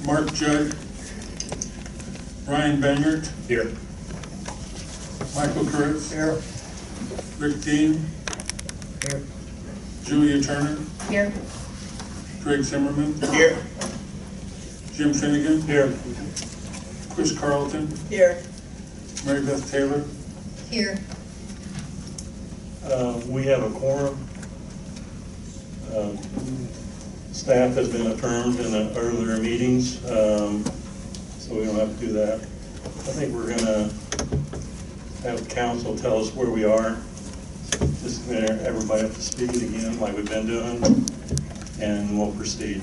Mark Judd, Ryan Banyard, Here. Michael Kurtz, Here. Rick Dean, Here. Julia Turner, Here. Greg Zimmerman, Here. Jim Finnegan, Here. Chris Carlton, Here. Mary Beth Taylor. Here. We have a quorum. Staff has been affirmed in the earlier meetings, so we don't have to do that. I think we're gonna have council tell us where we are. Just get everybody up to speed again, like we've been doing, and we'll proceed.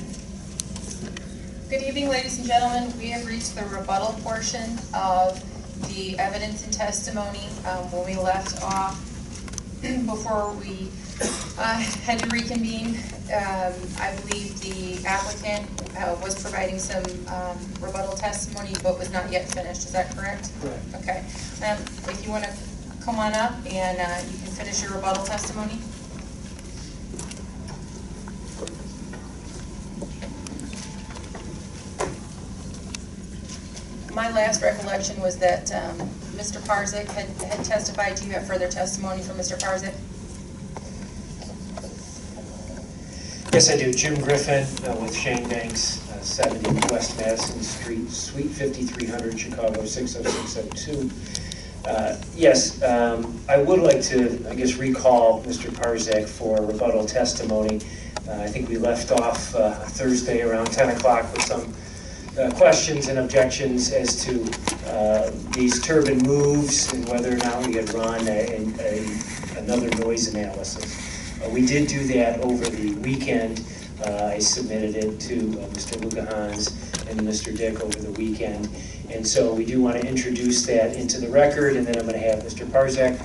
Good evening, ladies and gentlemen. We have reached the rebuttal portion of the evidence and testimony. When we left off, before we had to reconvene, I believe the applicant was providing some rebuttal testimony, but was not yet finished. Is that correct? Correct. Okay. If you want to come on up and you can finish your rebuttal testimony. My last recollection was that Mr. Parzik had testified. Do you have further testimony from Mr. Parzik? Yes, I do. Jim Griffin with Shane Banks, 70 West Madison Street, Suite 5300, Chicago 60602. Yes, I would like to, I guess, recall Mr. Parzik for rebuttal testimony. I think we left off Thursday around 10 o'clock with some questions and objections as to these turbine moves and whether or not we had run another noise analysis. We did do that over the weekend. I submitted it to Mr. Lugahans and Mr. Dick over the weekend. And so we do want to introduce that into the record, and then I'm going to have Mr. Parzik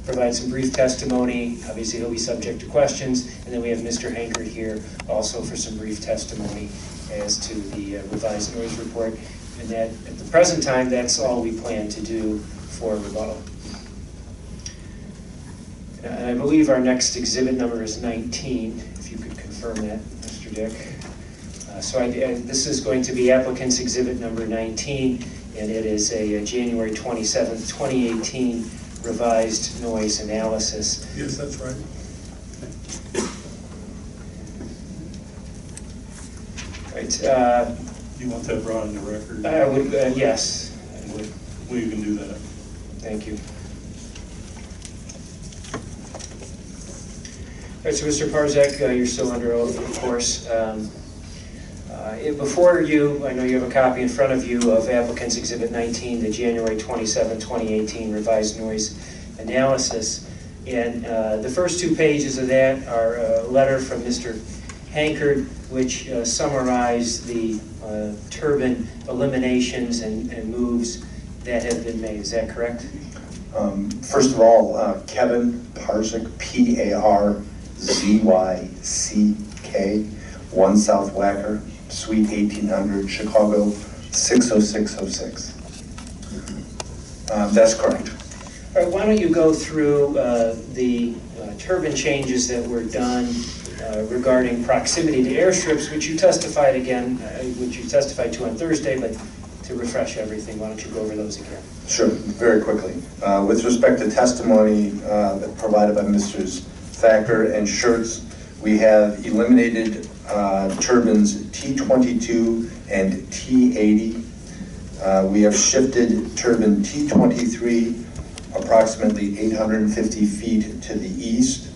provide some brief testimony. Obviously, he'll be subject to questions. And then we have Mr. Hankard here also for some brief testimony as to the revised noise report. And that, at the present time, that's all we plan to do for rebuttal. And I believe our next exhibit number is 19, if you could confirm that, Mr. Dick. This is going to be applicant's exhibit number 19, and it is a January 27th, 2018 revised noise analysis. Yes, that's right. Right. You want that brought in the record? I would, yes, I would. We can do that. Thank you. All right, so Mr. Parzik, you're still under oath, of course. Before you, I know you have a copy in front of you of applicant's exhibit 19, the January 27, 2018 revised noise analysis. And the first 2 pages of that are a letter from Mr. Hankard, which summarize the turbine eliminations and moves that have been made. Is that correct? First of all, Kevin Parzik, P-A-R-Z-Y-C-K, 1 South Wacker, Suite 1800, Chicago 60606. That's correct. All right, why don't you go through the turbine changes that were done regarding proximity to airstrips, which you testified to on Thursday, but to refresh everything, why don't you go over those again? Sure, very quickly. With respect to testimony provided by Mr. Thacker and Schertz, we have eliminated turbines T22 and T80. We have shifted turbine T23 approximately 850 feet to the east,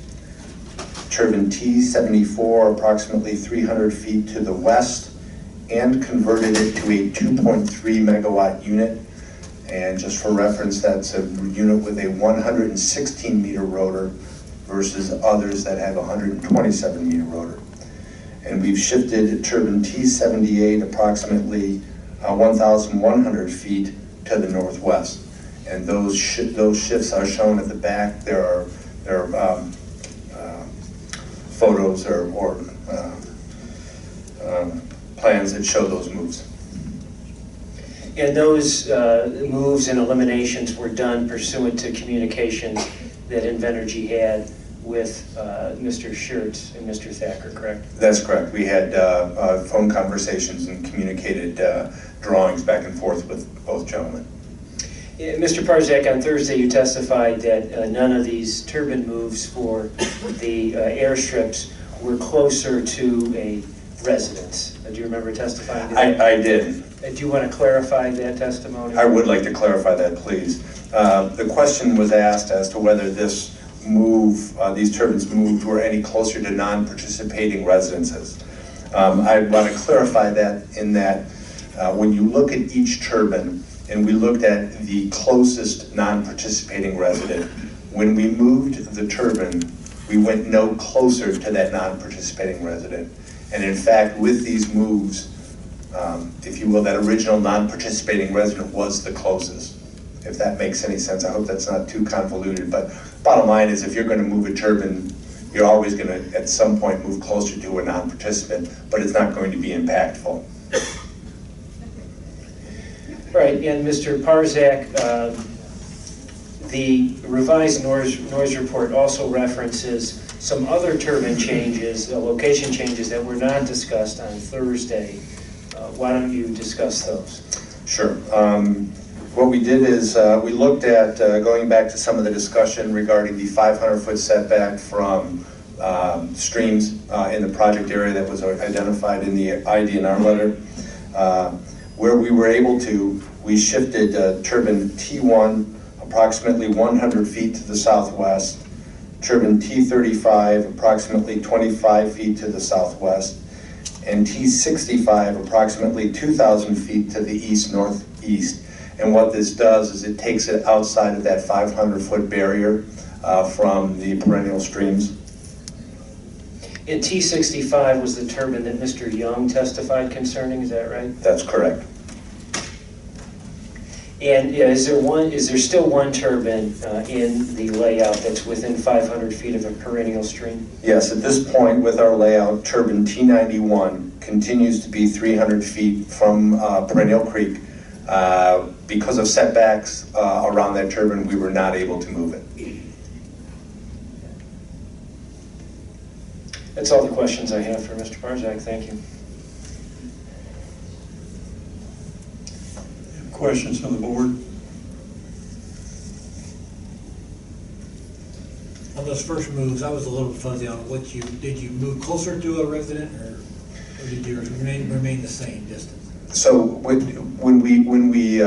turbine T74 approximately 300 feet to the west, and converted it to a 2.3 megawatt unit. And just for reference, that's a unit with a 116 meter rotor versus others that have a 127 meter rotor. And we've shifted turbine T78 approximately 1,100 feet to the northwest. And those shifts are shown at the back. There are photos or plans that show those moves. And those moves and eliminations were done pursuant to communications that Invenergy had with Mr. Schertz and Mr. Thacker, correct? That's correct. We had phone conversations and communicated drawings back and forth with both gentlemen. Yeah, Mr. Parzak, on Thursday you testified that none of these turbine moves for the airstrips were closer to a residence. Do you remember testifying to that? I did. Do you want to clarify that testimony? I would like to clarify that, please. The question was asked as to whether this move, these turbines moved, were any closer to non-participating residences. I want to clarify that in that when you look at each turbine, and we looked at the closest non-participating resident, when we moved the turbine, we went no closer to that non-participating resident. And in fact, with these moves, if you will, that original non-participating resident was the closest. If that makes any sense, I hope that's not too convoluted, but bottom line is if you're going to move a turbine, you're always going to, at some point, move closer to a non-participant, but it's not going to be impactful. Right, and Mr. Parzak, the revised noise report also references some other turbine changes, location changes that were not discussed on Thursday. Why don't you discuss those? Sure. What we did is we looked at going back to some of the discussion regarding the 500-foot setback from streams in the project area that was identified in the ID&R letter. Where we were able to, we shifted turbine T1 approximately 100 feet to the southwest, turbine T35 approximately 25 feet to the southwest, and T65 approximately 2,000 feet to the east-northeast. And what this does is it takes it outside of that 500-foot barrier from the perennial streams. And T65 was the turbine that Mr. Young testified concerning, is that right? That's correct. And is there still one turbine in the layout that's within 500 feet of a perennial stream? Yes, at this point with our layout, turbine T91 continues to be 300 feet from Perennial Creek. Because of setbacks around that turbine, we were not able to move it. That's all the questions I have for Mr. Parzak. Thank you. Questions from the board? On those first moves, I was a little fuzzy on what did you move closer to a resident, or did you remain the same distance? So when we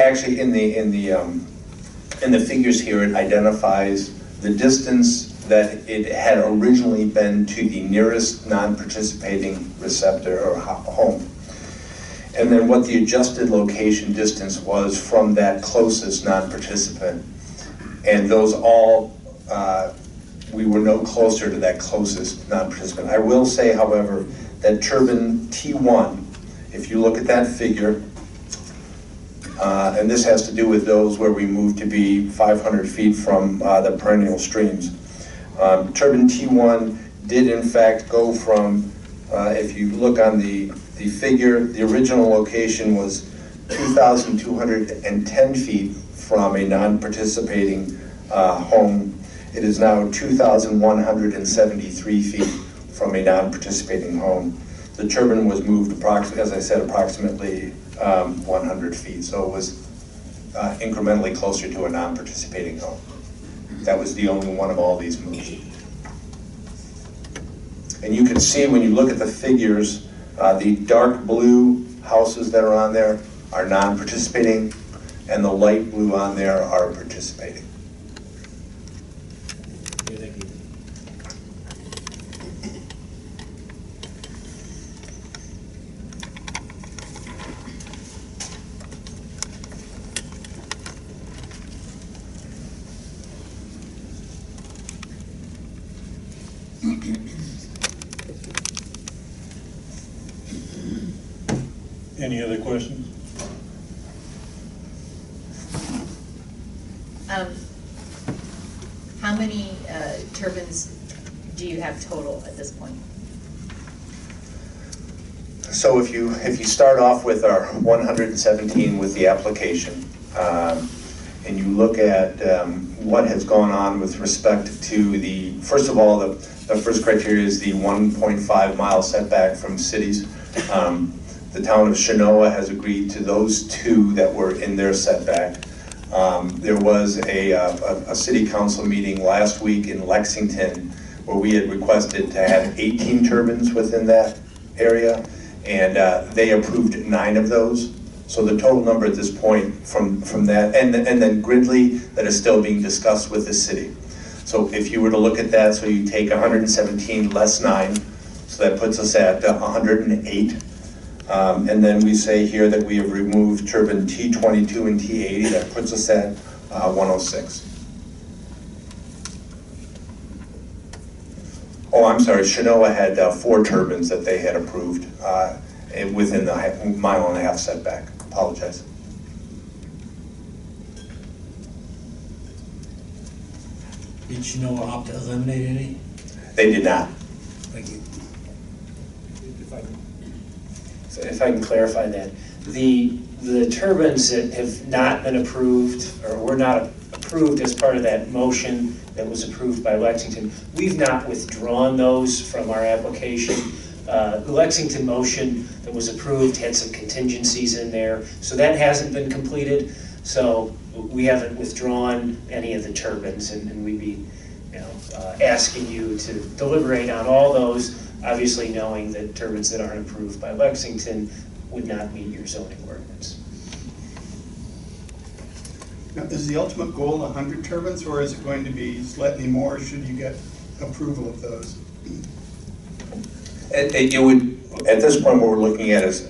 actually in the figures here, it identifies the distance that it had originally been to the nearest non-participating receptor or home. And then what the adjusted location distance was from that closest non-participant. And those all, we were no closer to that closest non-participant. I will say, however, that turbine T1, if you look at that figure, and this has to do with those where we moved to be 500 feet from the perennial streams. Turbine T1 did in fact go from, if you look on the figure, the original location was 2,210 feet from a non-participating home. It is now 2,173 feet from a non-participating home. The turbine was moved, as I said, approximately 100 feet, so it was incrementally closer to a non-participating home. That was the only one of all these moves. And you can see when you look at the figures, the dark blue houses that are on there are non-participating, and the light blue on there are participating. Okay, thank you. Any other questions? How many turbines do you have total at this point? So if you start off with our 117 with the application, and you look at what has gone on with respect to the, first of all, the first criteria is the 1.5 mile setback from cities. The town of Chenoa has agreed to those two that were in their setback. There was a city council meeting last week in Lexington where we had requested to have 18 turbines within that area, and they approved 9 of those. So the total number at this point from that, and then Gridley, that is still being discussed with the city. So if you were to look at that, so you take 117 less 9, so that puts us at 108. And then we say here that we have removed turbine T22 and T80, that puts us at 106. Oh, I'm sorry, Chenoa had 4 turbines that they had approved within the 1.5 mile setback. Apologize. Did you know opt to eliminate any? They did not. Thank you. So if I can clarify that, the turbines that have not been approved or were not approved as part of that motion that was approved by Lexington, we've not withdrawn those from our application. The Lexington motion that was approved had some contingencies in there, so that hasn't been completed. So we haven't withdrawn any of the turbines, and we'd be, asking you to deliberate on all those, obviously knowing that turbines that aren't approved by Lexington would not meet your zoning ordinance. Now, is the ultimate goal 100 turbines, or is it going to be slightly more should you get approval of those? It would, at this point, what we're looking at is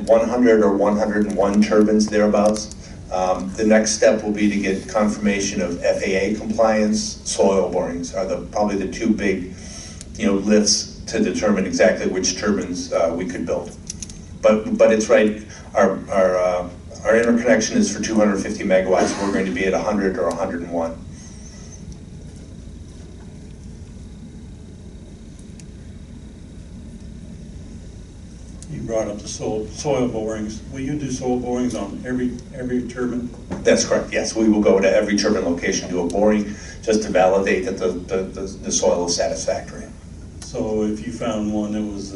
100 or 101 turbines thereabouts. The next step will be to get confirmation of FAA compliance. Soil borings are probably the 2 big, lifts to determine exactly which turbines we could build. But it's right. Our interconnection is for 250 megawatts. We're going to be at 100 or 101. You brought up the soil borings. Will you do soil borings on every turbine? That's correct, yes. We will go to every turbine location, do a boring, just to validate that the soil is satisfactory. So if you found one that was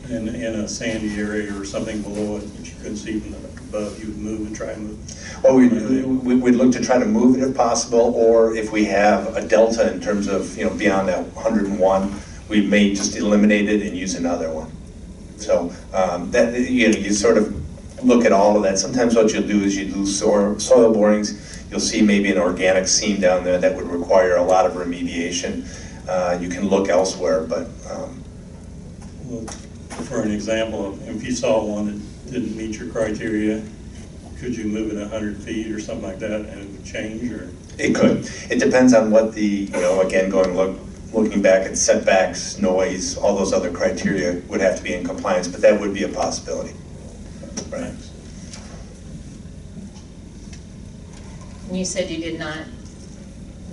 in a sandy area or something below it that you couldn't see from above, you would move and try and move? Well, we'd look to try to move it if possible, or if we have a delta in terms of, beyond that 101, we may just eliminate it and use another one. So that you sort of look at all of that. Sometimes what you'll do is you do soil borings. You'll see maybe an organic seam down there that would require a lot of remediation. You can look elsewhere, but well, for an example, if you saw one that didn't meet your criteria, could you move it 100 feet or something like that, and it would change? Or it could. It depends on what the again looking back at setbacks, noise, all those other criteria would have to be in compliance, but that would be a possibility. Right. And you said you did not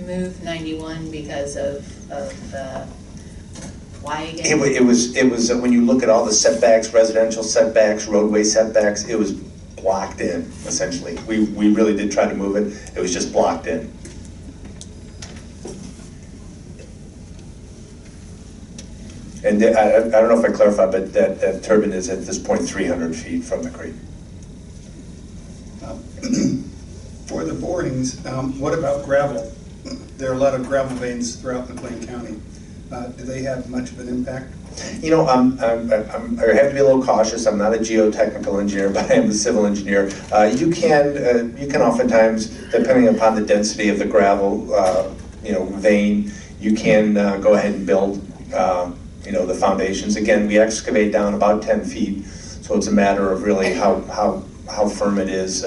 move 91 because of why again? It was when you look at all the setbacks, residential setbacks, roadway setbacks, it was blocked in, essentially. We really did try to move it. It was just blocked in. And I don't know if I clarified, but that turbine is at this point 300 feet from the creek. For the borings, what about gravel? There are a lot of gravel veins throughout McLean County. Do they have much of an impact? I have to be a little cautious. I'm not a geotechnical engineer, but I am a civil engineer. You can oftentimes, depending upon the density of the gravel, vein, you can go ahead and build, the foundations. Again, we excavate down about 10 feet, so it's a matter of really how firm it is,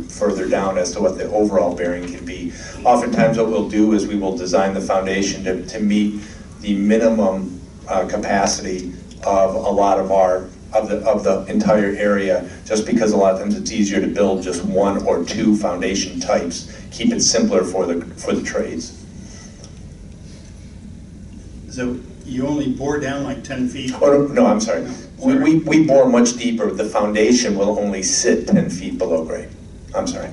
further down as to what the overall bearing can be. Oftentimes, what we'll do is we will design the foundation to meet the minimum capacity of a lot of the entire area, just because a lot of times it's easier to build just 1 or 2 foundation types, keep it simpler for the trades. So you only bore down like 10 feet? Oh, no, I'm sorry. We bore much deeper. The foundation will only sit 10 feet below grade. I'm sorry.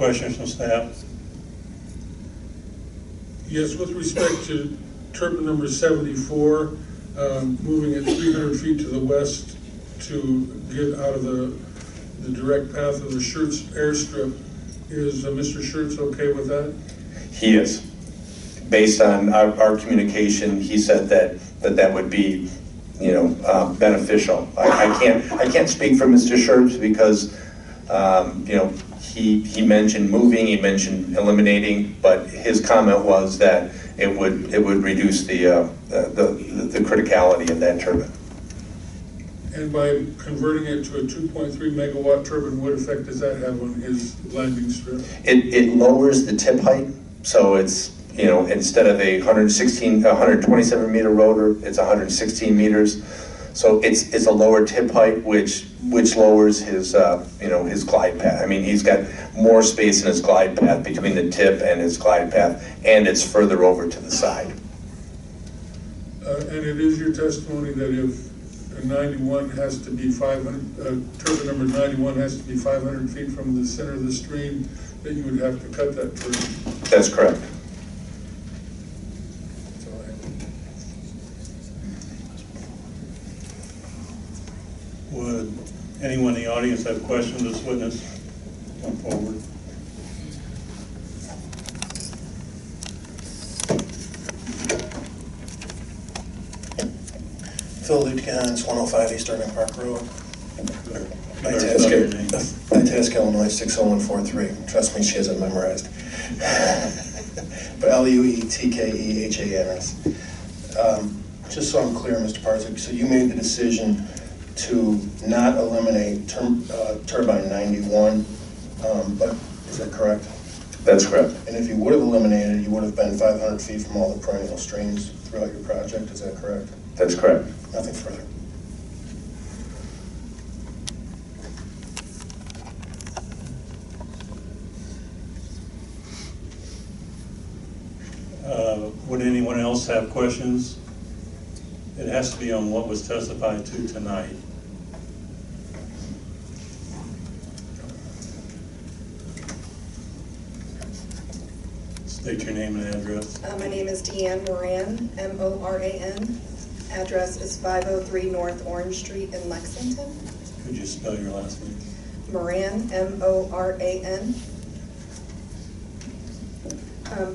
questions from staff? Yes, with respect to turbine number 74, moving it 300 feet to the west to get out of the direct path of the Schertz airstrip, is Mr. Schertz okay with that? He is. Based on our communication, he said that would be, beneficial. I can't speak for Mr. Schertz because, he mentioned moving, he mentioned eliminating, but his comment was that it would reduce the criticality of that turbine. And by converting it to a 2.3 megawatt turbine, what effect does that have on his landing strip? It lowers the tip height, so it's, instead of a 127 meter rotor, it's 116 meters. So it's a lower tip height, which lowers his, his glide path. I mean, he's got more space in his glide path between the tip and his glide path, and it's further over to the side. And it is your testimony that if a 91 has to be 500, turbine number 91 has to be 500 feet from the center of the stream, that you would have to cut that turbine? That's correct. Would anyone in the audience have questions of this witness? Come forward. Phil Lutgens, 105 East Irving Park Road. Your name. Itasca, Illinois, 60143. Trust me, she hasn't memorized. But Luetkehans. Just so I'm clear, Mr. Parzik, so you made the decision to not eliminate turbine 91, but is that correct? That's correct. And if you would have eliminated it, you would have been 500 feet from all the perennial streams throughout your project, is that correct? That's correct. Nothing further. Would anyone else have questions? It has to be on what was testified to tonight. State your name and address. My name is Deanne Moran, M-O-R-A-N. Address is 503 North Orange Street in Lexington. Could you spell your last name? Moran, M-O-R-A-N.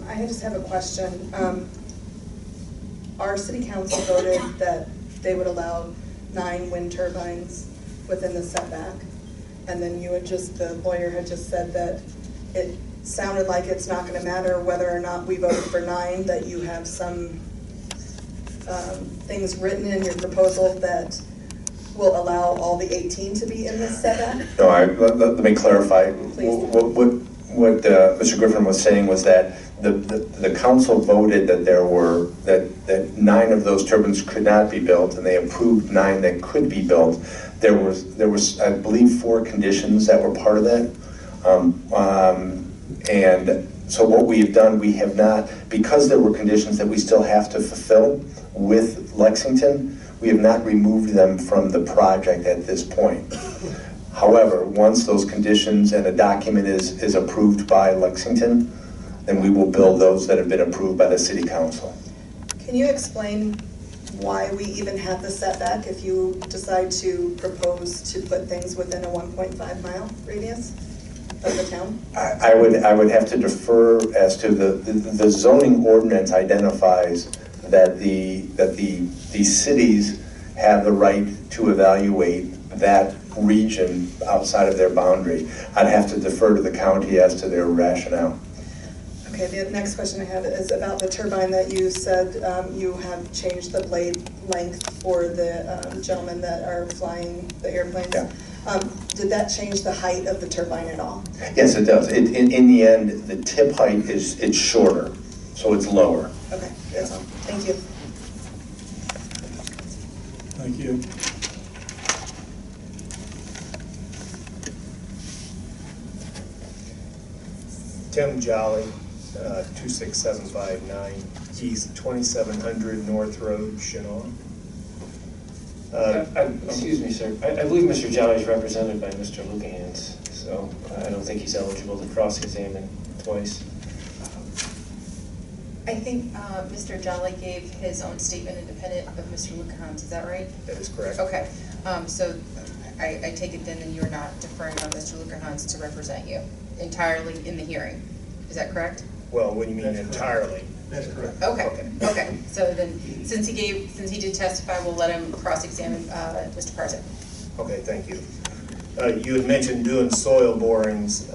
I just have a question. Our city council voted that they would allow 9 wind turbines within the setback. And then the lawyer had just said that it sounded like it's not going to matter whether or not we voted for 9, that you have some things written in your proposal that will allow all the 18 to be in this setback? No, let me clarify. What Mr. Griffin was saying was that the council voted that that 9 of those turbines could not be built, and they approved 9 that could be built. There was I believe 4 conditions that were part of that, and so what we've done, we have not, because there were conditions that we still have to fulfill with Lexington, we have not removed them from the project at this point. However, once those conditions and a document is approved by Lexington, then we will build those that have been approved by the city council. Can you explain why we even have the setback if you decide to propose to put things within a 1.5 mile radius of the town? I would have to defer as to the zoning ordinance identifies that the cities have the right to evaluate that region outside of their boundary. I'd have to defer to the county as to their rationale. Okay, the next question I have is about the turbine that you said you have changed the blade length for the gentlemen that are flying the airplanes. Yeah. Did that change the height of the turbine at all? Yes, it does. In the end, the tip height it's shorter, so it's lower. Okay, that's all. Thank you. Thank you. Tim Jolly, 26759 East 2700 North Road, Chenal. Excuse me, sir. I believe Mr. Jolly is represented by Mr. Lutgens. So so I don't think he's eligible to cross-examine twice. I think Mr. Jolly gave his own statement independent of Mr. Lukan's, is that right? That is correct. Okay, so I take it then that you are not deferring on Mr. Lukan's to represent you entirely in the hearing, is that correct? Well, what do you mean entirely? That's correct. Okay, so then, since he did testify, we'll let him cross-examine Mr. Parzak. Okay, thank you. You had mentioned doing soil borings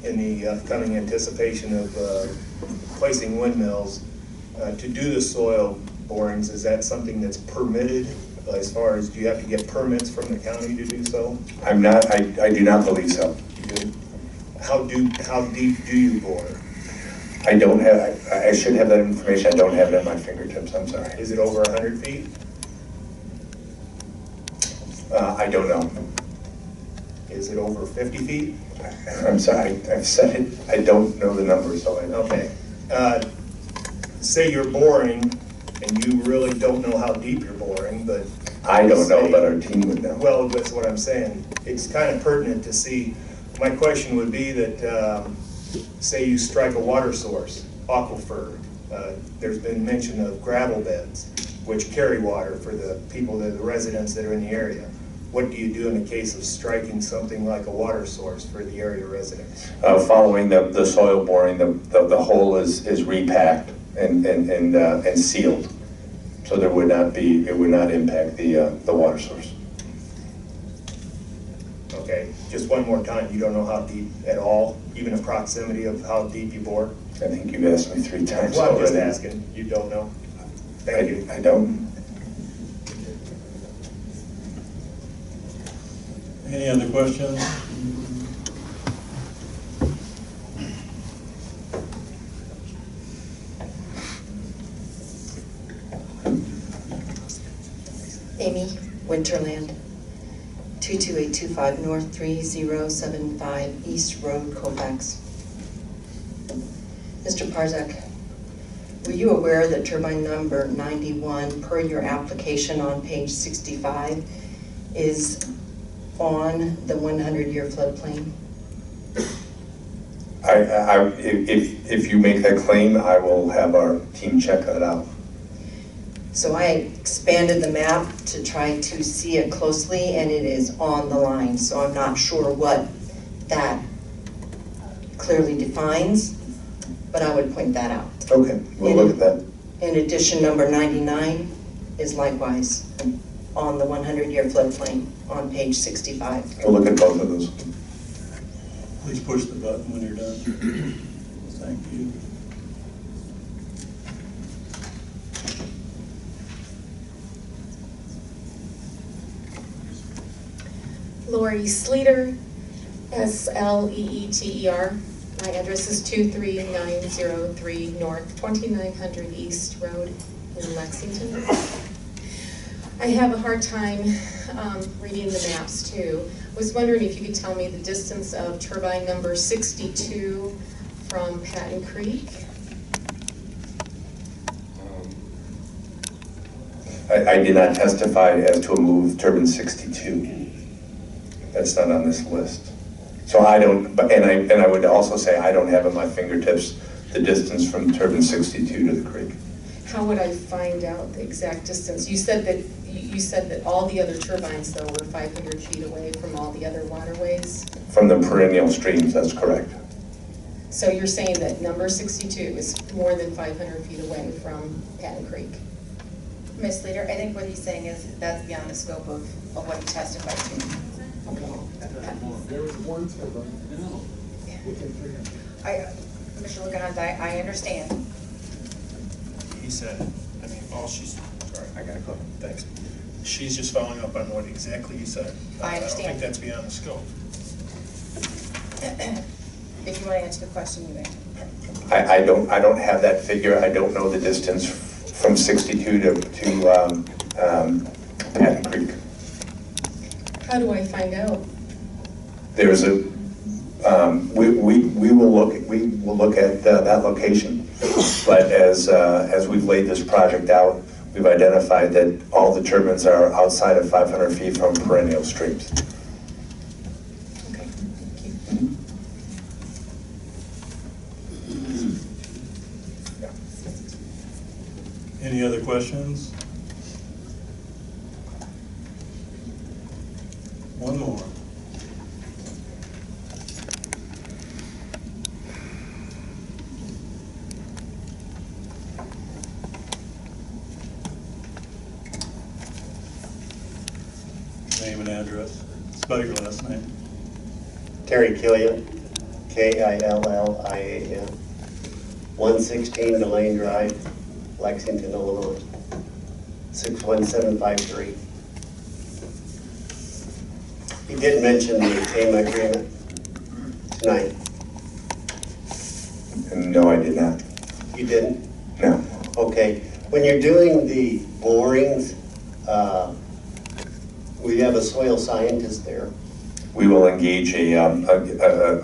in the upcoming anticipation of placing windmills. To do the soil borings, is that something that's permitted as far as, do you have to get permits from the county to do so? I do not believe so. You do? How deep do you bore? I don't have, I should have that information, I don't have it at my fingertips, I'm sorry. Is it over 100 feet? I don't know. Is it over 50 feet? I'm sorry, I've said it, I don't know the number, so I don't. Okay. Say you're boring, and you really don't know how deep you're boring, but... I don't know, but our team would know. Well, that's what I'm saying. It's kind of pertinent to see. My question would be that, say you strike a water source, aquifer. There's been mention of gravel beds, which carry water for the people, the residents that are in the area. What do you do in the case of striking something like a water source for the area residents? Following the soil boring, the hole is repacked and sealed, so there would not be, it would not impact the water source. Okay, just one more time. You don't know how deep at all, even a proximity of how deep you bore? I think you've asked me 3 times Well, I'm just already. asking. You don't know? Thank you. I don't. Any other questions? Amy Winterland, 22825 North 3075 East Road, Colfax. Mr. Parzak, were you aware that turbine number 91 per your application on page 65 is on the 100-year floodplain? If you make that claim, I will have our team check that out. So I expanded the map to try to see it closely, and it is on the line. So I'm not sure what that clearly defines, but I would point that out. Okay, we'll look at that. In addition, number 99 is likewise on the 100-year floodplain on page 65. We'll look at both of those. Please push the button when you're done. Thank you. Lori Sleeter, Sleeter. My address is 23903 North 2900 East Road in Lexington. I have a hard time reading the maps too. Was wondering if you could tell me the distance of turbine number 62 from Patton Creek. I did not testify as to a move turbine 62. That's not on this list. So I don't, and I would also say I don't have at my fingertips the distance from turbine 62 to the creek. How would I find out the exact distance? You said that all the other turbines though were 500 feet away from all the other waterways? From the perennial streams, that's correct. So you're saying that number 62 is more than 500 feet away from Patton Creek? Ms. Leader, I think what he's saying is that's beyond the scope of what he testified to. There was one turbine. Mr. Lukan's, I understand. He said, I mean, all she's, sorry, I gotta go, thanks. She's just following up on what exactly he said. I understand. I don't think that's beyond the scope. If you want to answer the question, you may. I don't have that figure. I don't know the distance from 62 to Patton Creek. How do I find out? There's a we will look at that location, but as we've laid this project out, we've identified that all the turbines are outside of 500 feet from perennial streams. Okay. Any other questions? One more. Name and address. Spell your last name. Terry Killian, Killian, 116 DeLane Drive, Lexington, Illinois, 61753. You did mention the AIMA agreement tonight. No, I did not. You didn't? No. Okay. When you're doing the borings, we have a soil scientist there. We will engage a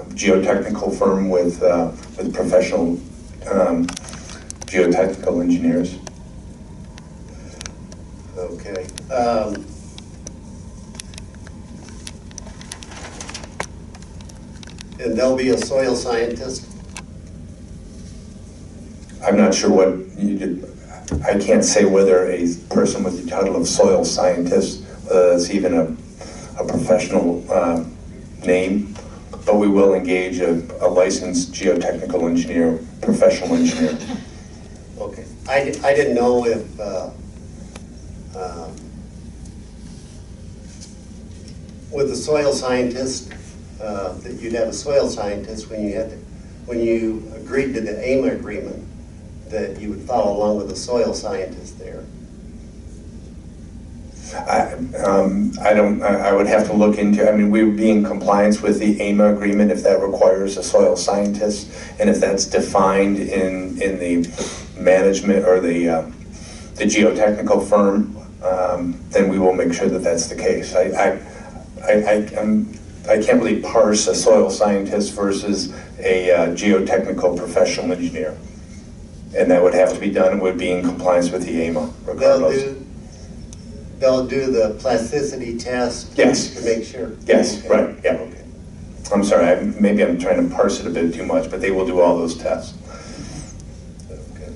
geotechnical firm with professional geotechnical engineers. Okay. And there'll be a soil scientist? I'm not sure what you did. I can't say whether a person with the title of soil scientist is even a professional name, but we will engage a licensed geotechnical engineer, professional engineer. Okay. I didn't know if with the soil scientist, that you'd have a soil scientist when you agreed to the AIMA agreement, that you would follow along with a soil scientist there. I would have to look into, I mean, we would be in compliance with the AIMA agreement if that requires a soil scientist, and if that's defined in the management or the geotechnical firm, then we will make sure that that's the case. I can't really parse a soil scientist versus a geotechnical professional engineer. And that would have to be done and would be in compliance with the AIMA regardless. They'll do the plasticity test? Yes. To make sure? Yes, okay. right, yeah. Okay. I'm sorry, maybe I'm trying to parse it a bit too much, but they will do all those tests. Okay.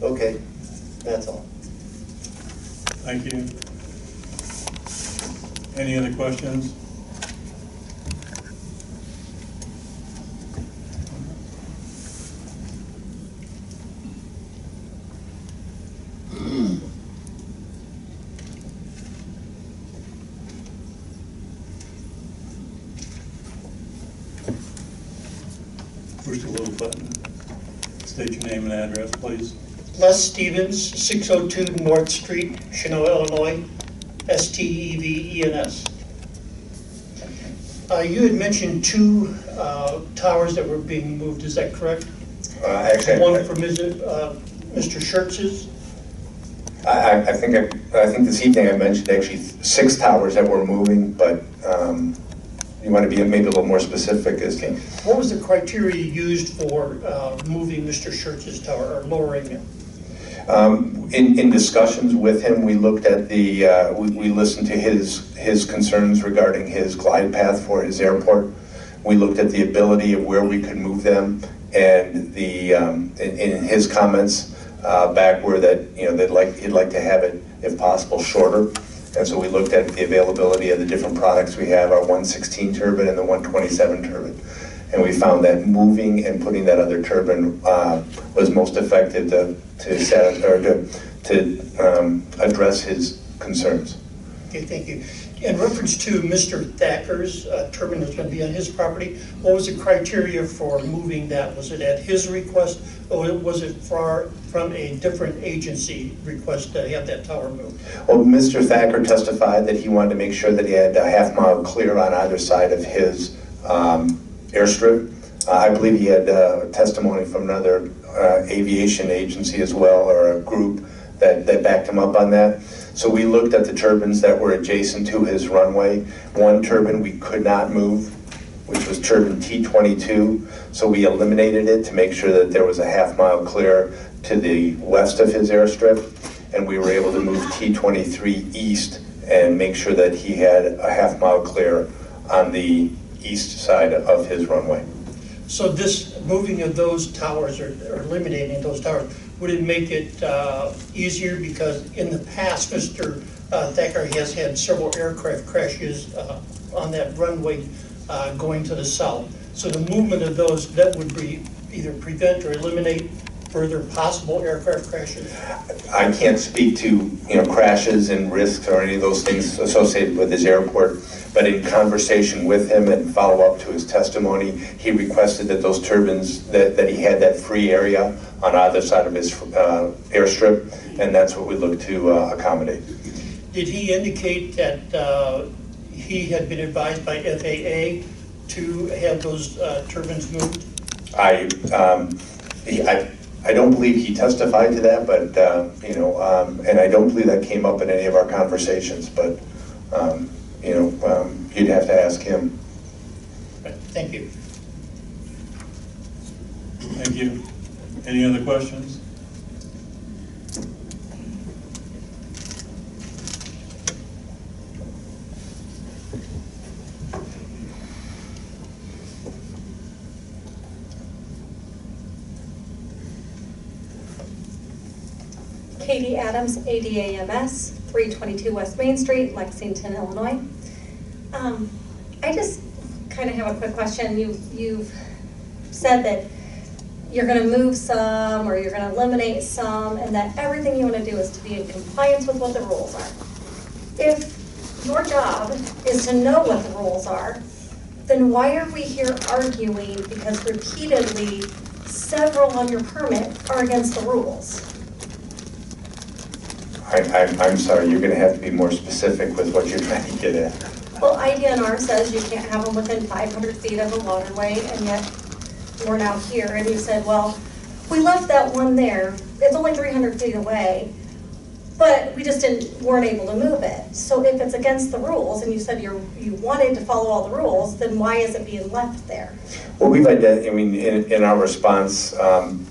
Okay, that's all. Thank you. Any other questions? Push the little button. State your name and address, please. Les Stevens, 602 North Street, Chinook, Illinois, Stevens. You had mentioned two towers that were being moved, is that correct? Actually, one for Mr. Schertz's? I think this evening I mentioned actually 6 towers that were moving, but you want to be maybe a little more specific as to... What was the criteria used for moving Mr. Schertz's tower or lowering it? In discussions with him, we looked at the, we listened to his concerns regarding his glide path for his airport. We looked at the ability of where we could move them, and the in his comments back were that he'd like to have it, if possible, shorter. And so we looked at the availability of the different products we have, our 116 turbine and the 127 turbine. And we found that moving and putting that other turbine was most effective to address his concerns. Okay, thank you. In reference to Mr. Thacker's turbine that's going to be on his property, what was the criteria for moving that? Was it at his request, or was it from a different agency request to have that tower moved? Well, Mr. Thacker testified that he wanted to make sure that he had a half-mile clear on either side of his airstrip. I believe he had testimony from another aviation agency as well, or a group that backed him up on that. So we looked at the turbines that were adjacent to his runway. One turbine we could not move, which was turbine T22. So we eliminated it to make sure that there was a half-mile clear to the west of his airstrip. And we were able to move T23 east and make sure that he had a half-mile clear on the east side of his runway. So this moving of those towers or eliminating those towers, would it make it easier? Because in the past, Mr. Thacker has had several aircraft crashes on that runway going to the south. So the movement of those, that would be either prevent or eliminate further possible aircraft crashes? I can't speak to, crashes and risks or any of those things associated with his airport, but in conversation with him and follow-up to his testimony, he requested that those turbines, that he had that free area on either side of his airstrip, and that's what we look to accommodate. Did he indicate that he had been advised by FAA to have those turbines moved? I don't believe he testified to that, but, and I don't believe that came up in any of our conversations, but, you'd have to ask him. Thank you. Thank you. Any other questions? Katie Adams, ADAMS, 322 West Main Street, Lexington, Illinois. I just kind of have a quick question. You've said that you're going to move some or you're going to eliminate some, and that everything you want to do is to be in compliance with what the rules are. If your job is to know what the rules are, then why are we here arguing because repeatedly several on your permit are against the rules? I'm sorry, you're going to have to be more specific with what you're trying to get at. Well, IDNR says you can't have them within 500 feet of a waterway, and yet we're now here, and you said, well, we left that one there. It's only 300 feet away, but we just weren't able to move it. So if it's against the rules, and you said you wanted to follow all the rules, then why is it being left there? Well, we've identified, in our response,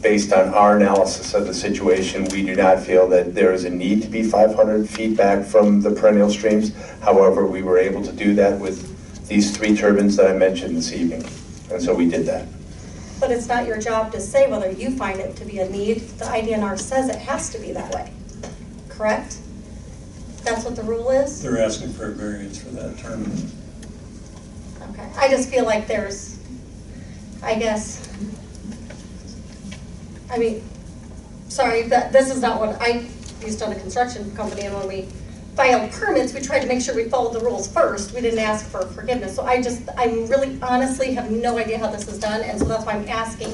based on our analysis of the situation, we do not feel that there is a need to be 500 feet back from the perennial streams. However, we were able to do that with these 3 turbines that I mentioned this evening, and so we did that. But it's not your job to say whether you find it to be a need. The IDNR says it has to be that way, correct? That's what the rule is? They're asking for a variance for that turbine. Okay, I just feel like there's, sorry, this is not what, I used to own a construction company, and when we filed permits, we tried to make sure we followed the rules first. We didn't ask for forgiveness. So I really honestly have no idea how this is done, and so that's why I'm asking,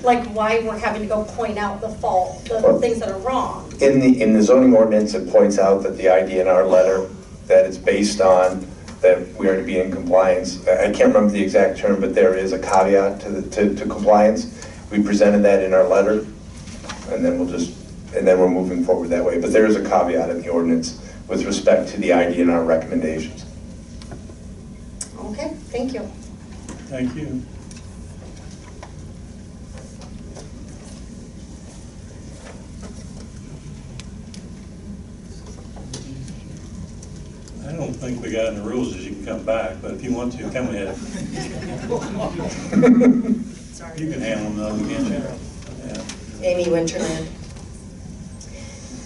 why we're having to go point out the things that are wrong. In the zoning ordinance, it points out that the IDNR letter that it's based on, that we are to be in compliance. I can't remember the exact term, but there is a caveat to compliance. We presented that in our letter, and then we're moving forward that way. But there is a caveat in the ordinance with respect to the IDNR recommendations. Okay, thank you. Thank you. I don't think we got in the rules that you can come back, but if you want to, come ahead. You can handle them, can't you? Yeah. Amy Winterland.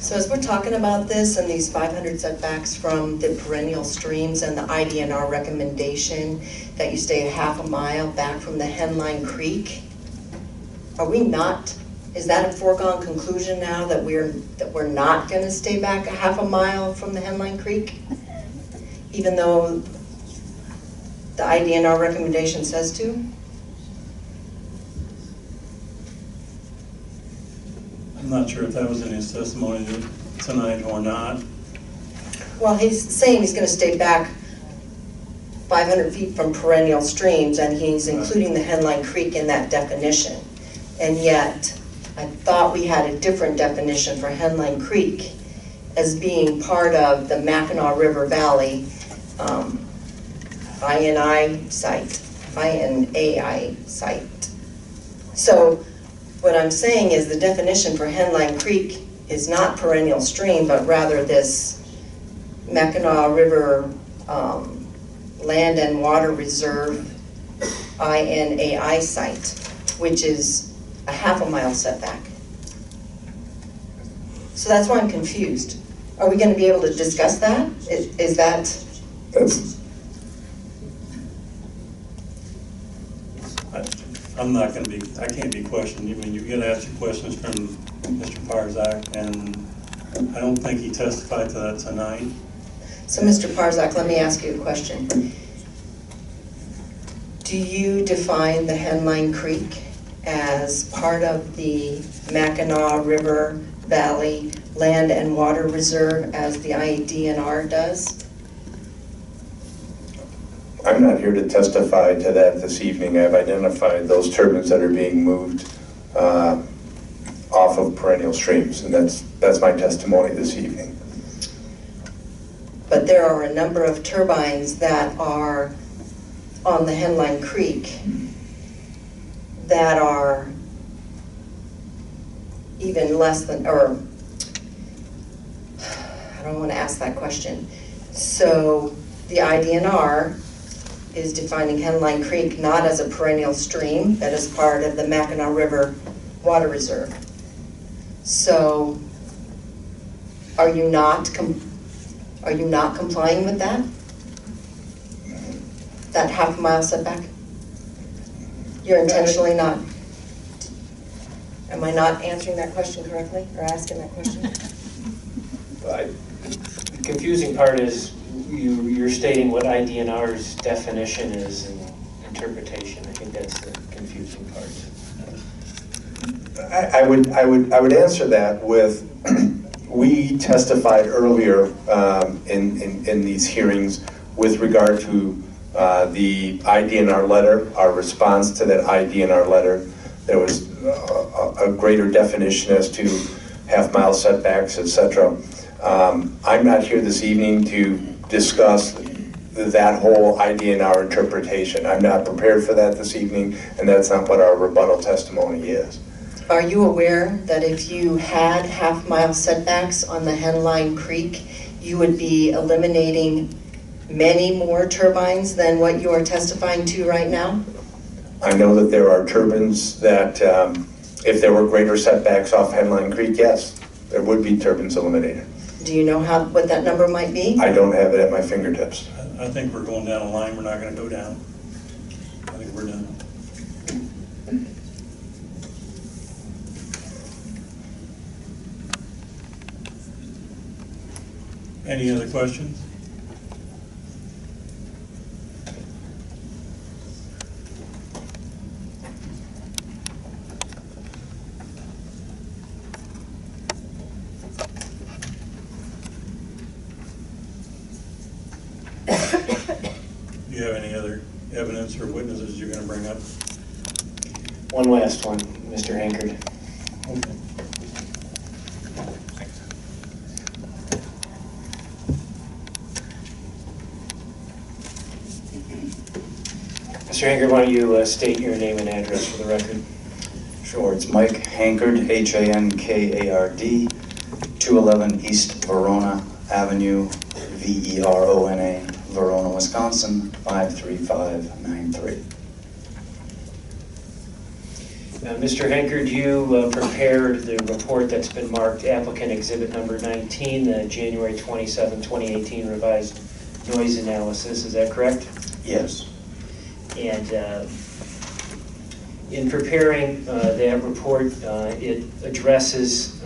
So as we're talking about this and these 500 setbacks from the perennial streams and the IDNR recommendation that you stay a half a mile back from the Henline Creek, is that a foregone conclusion now that we're not going to stay back a half a mile from the Henline Creek? Even though the IDNR recommendation says to? I'm not sure if that was in his testimony tonight or not. Well, he's saying he's going to stay back 500 feet from perennial streams, and he's including the Henline Creek in that definition. And yet, I thought we had a different definition for Henline Creek as being part of the Mackinac River Valley INI site. So what I'm saying is the definition for Henline Creek is not perennial stream, but rather this Mackinac River Land and Water Reserve INAI site, which is a half a mile setback. So that's why I'm confused. Are we going to be able to discuss that? Is that? I'm not going to be, I can't be questioned. I mean, you get asked your questions from Mr. Parzak, and I don't think he testified to that tonight. So Mr. Parzak, let me ask you a question. Do you define the Henline Creek as part of the Mackinac River Valley Land and Water Reserve as the IDNR does? I'm not here to testify to that this evening. I've identified those turbines that are being moved off of perennial streams, and that's my testimony this evening. But there are a number of turbines that are on the Henline Creek that are even less than, or I don't want to ask that question. So the IDNR is defining Henline Creek not as a perennial stream, that is part of the Mackinac River Water Reserve. So are you not complying with that? That half mile setback? You're intentionally not. Am I not answering that question correctly, or asking that question? The confusing part is you're stating what IDNR's definition is and interpretation. I think that's the confusing part. I would answer that with, we testified earlier in these hearings with regard to the IDNR letter, our response to that IDNR letter. There was a greater definition as to half-mile setbacks, etc. I'm not here this evening to discuss that whole IDNR interpretation. I'm not prepared for that this evening, and that's not what our rebuttal testimony is. Are you aware that if you had half-mile setbacks on the Henline Creek, you would be eliminating many more turbines than what you are testifying to right now? I know that there are turbines that, if there were greater setbacks off Henline Creek, yes, there would be turbines eliminated. Do you know what that number might be? I don't have it at my fingertips. I think we're going down a line we're not going to go down. I think we're done. Any other questions? Do you have any other evidence or witnesses you're going to bring up? One last one, Mr. Hankard. Okay. Mr. Hankard, why don't you state your name and address for the record? Sure, it's Mike Hankard, H-A-N-K-A-R-D, 211 East Verona Avenue, V-E-R-O-N-A, Verona, Wisconsin, 53593. Mr. Hankard, you prepared the report that's been marked applicant exhibit number 19, the January 27, 2018 revised noise analysis. Is that correct? Yes. And in preparing that report, it addresses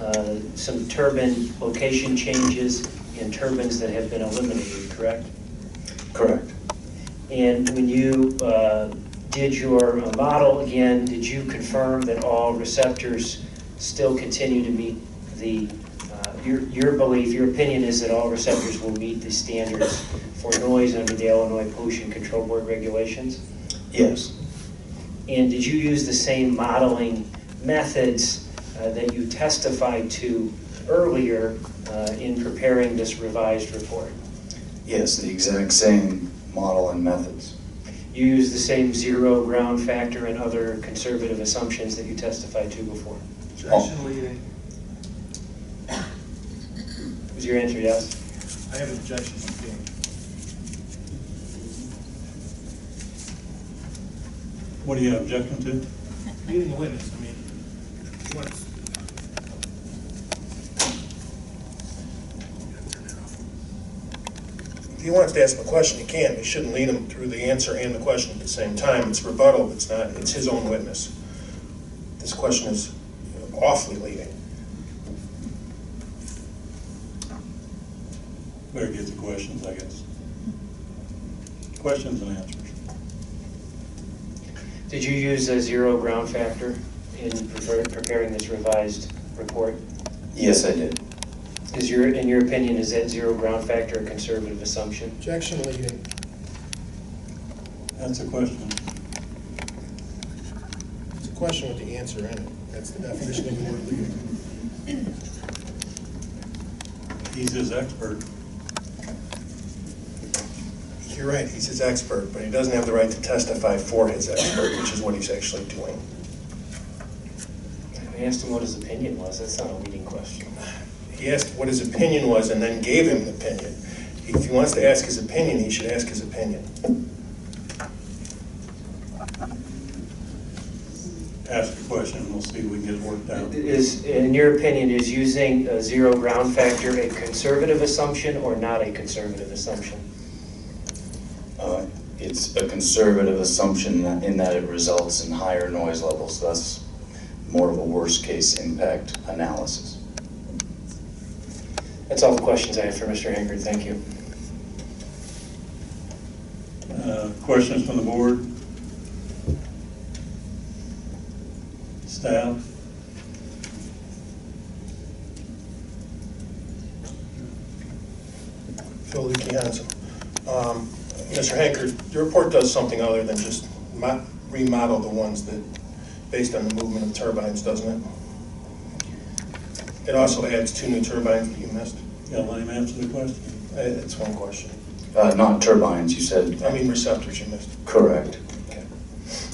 some turbine location changes and turbines that have been eliminated, correct? Correct. And when you did your model again, did you confirm that all receptors still continue to meet the, your belief, your opinion is that all receptors will meet the standards for noise under the Illinois Pollution Control Board regulations? Yes. And did you use the same modeling methods that you testified to earlier in preparing this revised report? Yes, the exact same model and methods. You used the same zero ground factor and other conservative assumptions that you testified to before? Objection leading. Was your answer yes? I have an objection leading. What are you objecting to? Meeting the witness, I mean, what's, If he wants to ask a question, he can. We shouldn't lead him through the answer and the question at the same time. It's rebuttal, it's not, it's his own witness. This question is awfully leading. Better get the questions, I guess. Questions and answers. Did you use a zero ground factor in preparing this revised report? Yes, I did. In your opinion, is that zero ground factor a conservative assumption? objection leading. That's a question. It's a question with the answer in it. That's the definition of the word leading. He's his expert. You're right, he's his expert, but he doesn't have the right to testify for his expert, which is what he's actually doing. I asked him what his opinion was. That's not a leading question. He asked what his opinion was and then gave him an opinion. If he wants to ask his opinion, he should ask his opinion. Ask a question, we'll see if we can get it worked out. In your opinion, is using a zero ground factor a conservative assumption or not a conservative assumption? It's a conservative assumption in that it results in higher noise levels, thus more of a worst-case impact analysis. That's all the questions I have for Mr. Hankard. Thank you. Questions from the board? Staff? Phil Lucchese. Mr. Hankard, your report does something other than just remodel the ones that, based on the movement of turbines, doesn't it? It also adds 2 new turbines that you missed. Yeah, let him answer the question. It's one question. Not turbines, you said? I mean receptors you missed. Correct. Okay.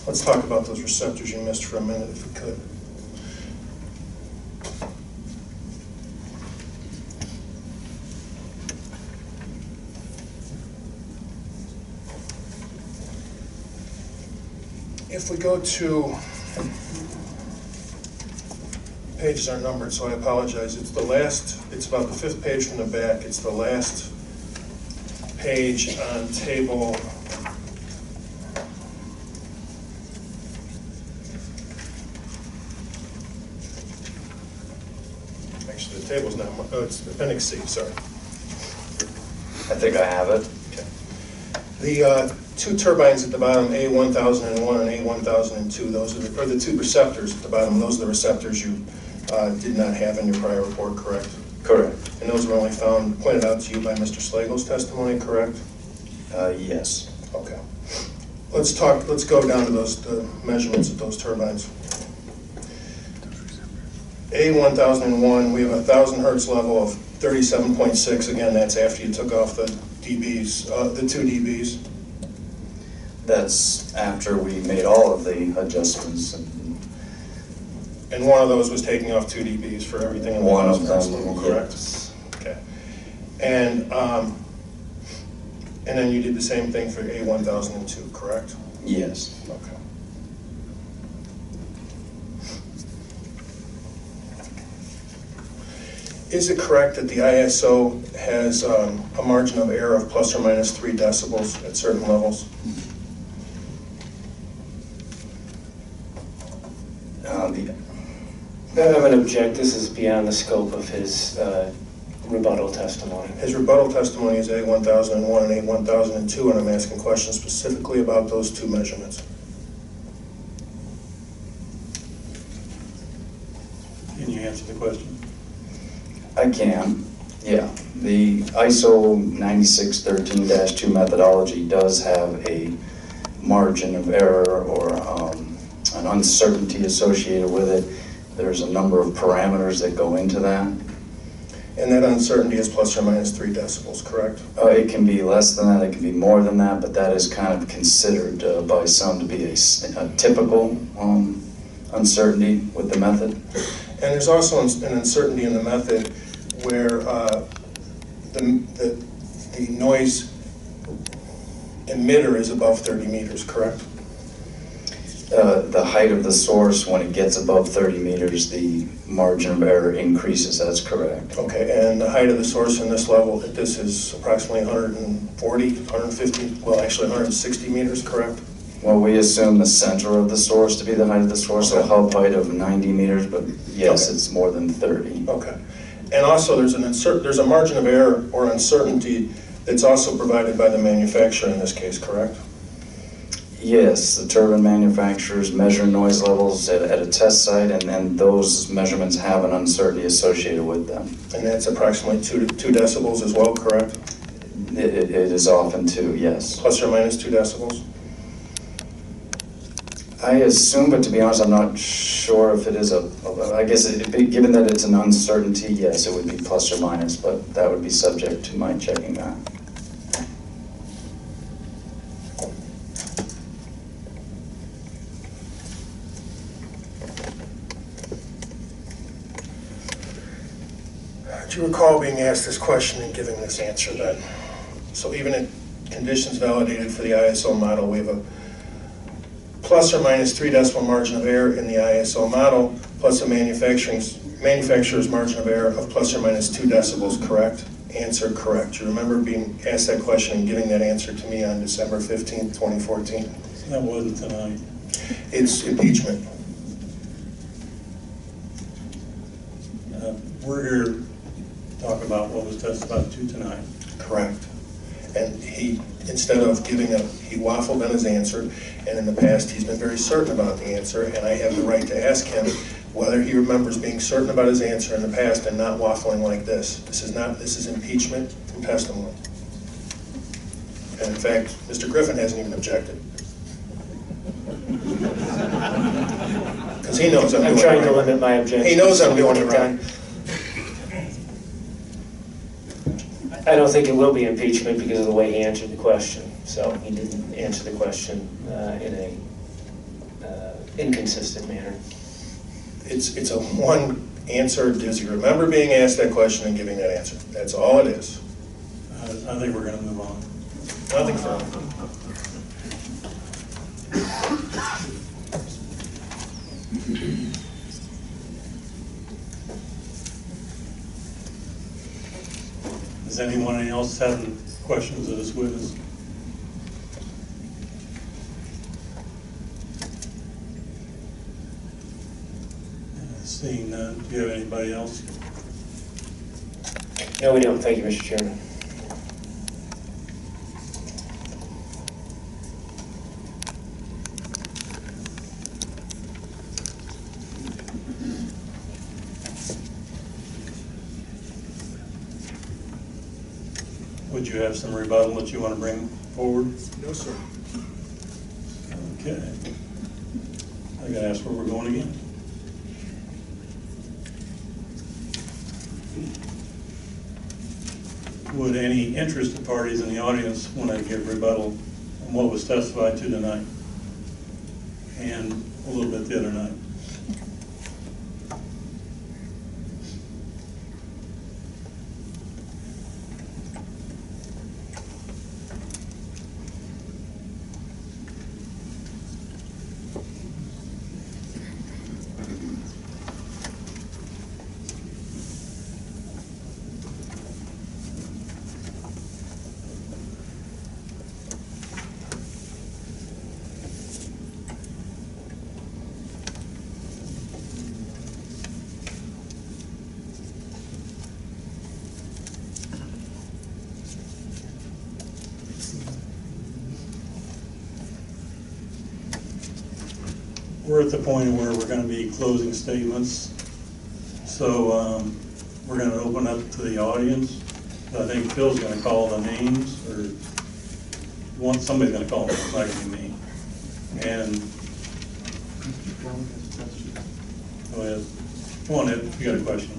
Let's talk about those receptors you missed for a minute, if we could. If we go to, pages aren't numbered, so I apologize. It's the last, it's about the 5th page from the back. It's the last page on table. Actually, the table's not, oh, it's appendix C, sorry. I think I have it. Okay. The 2 turbines at the bottom, A1001 and A1002, those are the 2 receptors at the bottom. Those are the receptors you did not have in your prior report, correct? Correct. And those were only pointed out to you by Mr. Slagle's testimony, correct? Yes. Okay. Let's go down to the measurements of those turbines. A1001, we have a 1,000 hertz level of 37.6. Again, that's after you took off the dBs, the 2 dBs. That's after we made all of the adjustments. And one of those was taking off 2 dBs for everything in the 1,000 hertz level, correct? Yes. Okay. And then you did the same thing for A1002, correct? Yes. Okay. Is it correct that the ISO has a margin of error of plus or minus 3 decibels at certain levels? I'm going to object. This is beyond the scope of his rebuttal testimony. His rebuttal testimony is A1001 and A1002, and I'm asking questions specifically about those 2 measurements. Can you answer the question? I can, yeah. The ISO 9613-2 methodology does have a margin of error or an uncertainty associated with it. There's a number of parameters that go into that. And that uncertainty is plus or minus 3 decibels, correct? It can be less than that, it can be more than that, but that is kind of considered by some to be a typical uncertainty with the method. And there's also an uncertainty in the method where the noise emitter is above 30 meters, correct? height of the source, when it gets above 30 meters, the margin of error increases. That's correct. Okay, and the height of the source in this level, this is approximately 140, 150, well, actually 160 meters, correct? Well, we assume the center of the source to be the height of the source, so a hub height of 90 meters, but yes, Okay. it's more than 30. Okay. And also, there's a margin of error or uncertainty that's also provided by the manufacturer in this case, correct? Yes, the turbine manufacturers measure noise levels at a test site, and those measurements have an uncertainty associated with them. And that's approximately 2 decibels as well, correct? It is often 2, yes. Plus or minus 2 decibels? I assume, but to be honest, I'm not sure if it is I guess, given that it's an uncertainty, yes, it would be plus or minus, but that would be subject to my checking that. Do you recall being asked this question and giving this answer then? So even in conditions validated for the ISO model, we have a plus or minus 3 decibel margin of error in the ISO model, plus a manufacturer's margin of error of plus or minus 2 decibels, correct? Answer, correct. You remember being asked that question and giving that answer to me on December 15th, 2014? That wasn't tonight. It's impeachment. We're here to talk about what was testified to tonight. Correct. And he, instead of he waffled on his answer, and in the past he's been very certain about the answer, and I have the right to ask him whether he remembers being certain about his answer in the past and not waffling like this. This is impeachment from testimony. And in fact, Mr. Griffin hasn't even objected. Because he knows I'm trying to limit my objections. He knows I'm doing it right. I don't think it will be impeachment because of the way he answered the question. So he didn't answer the question in a inconsistent manner. It's a one answer. Does he remember being asked that question and giving that answer? That's all it is. I think we're going to move on. Nothing further. Does anyone else have any questions of this witness? Seeing none, do you have anybody else? No, we don't. Thank you, Mr. Chairman. Would you have some rebuttal that you want to bring forward? No, sir. Okay. I got to ask where we're going again. Would any interested parties in the audience want to give rebuttal on what was testified to tonight and a little bit the other night? We're at the point where we're going to be closing statements. So we're going to open up to the audience. I think Phil's going to call the names, or somebody's going to call them. It's not going to be me. And go ahead. Come on, Ed. You got a question?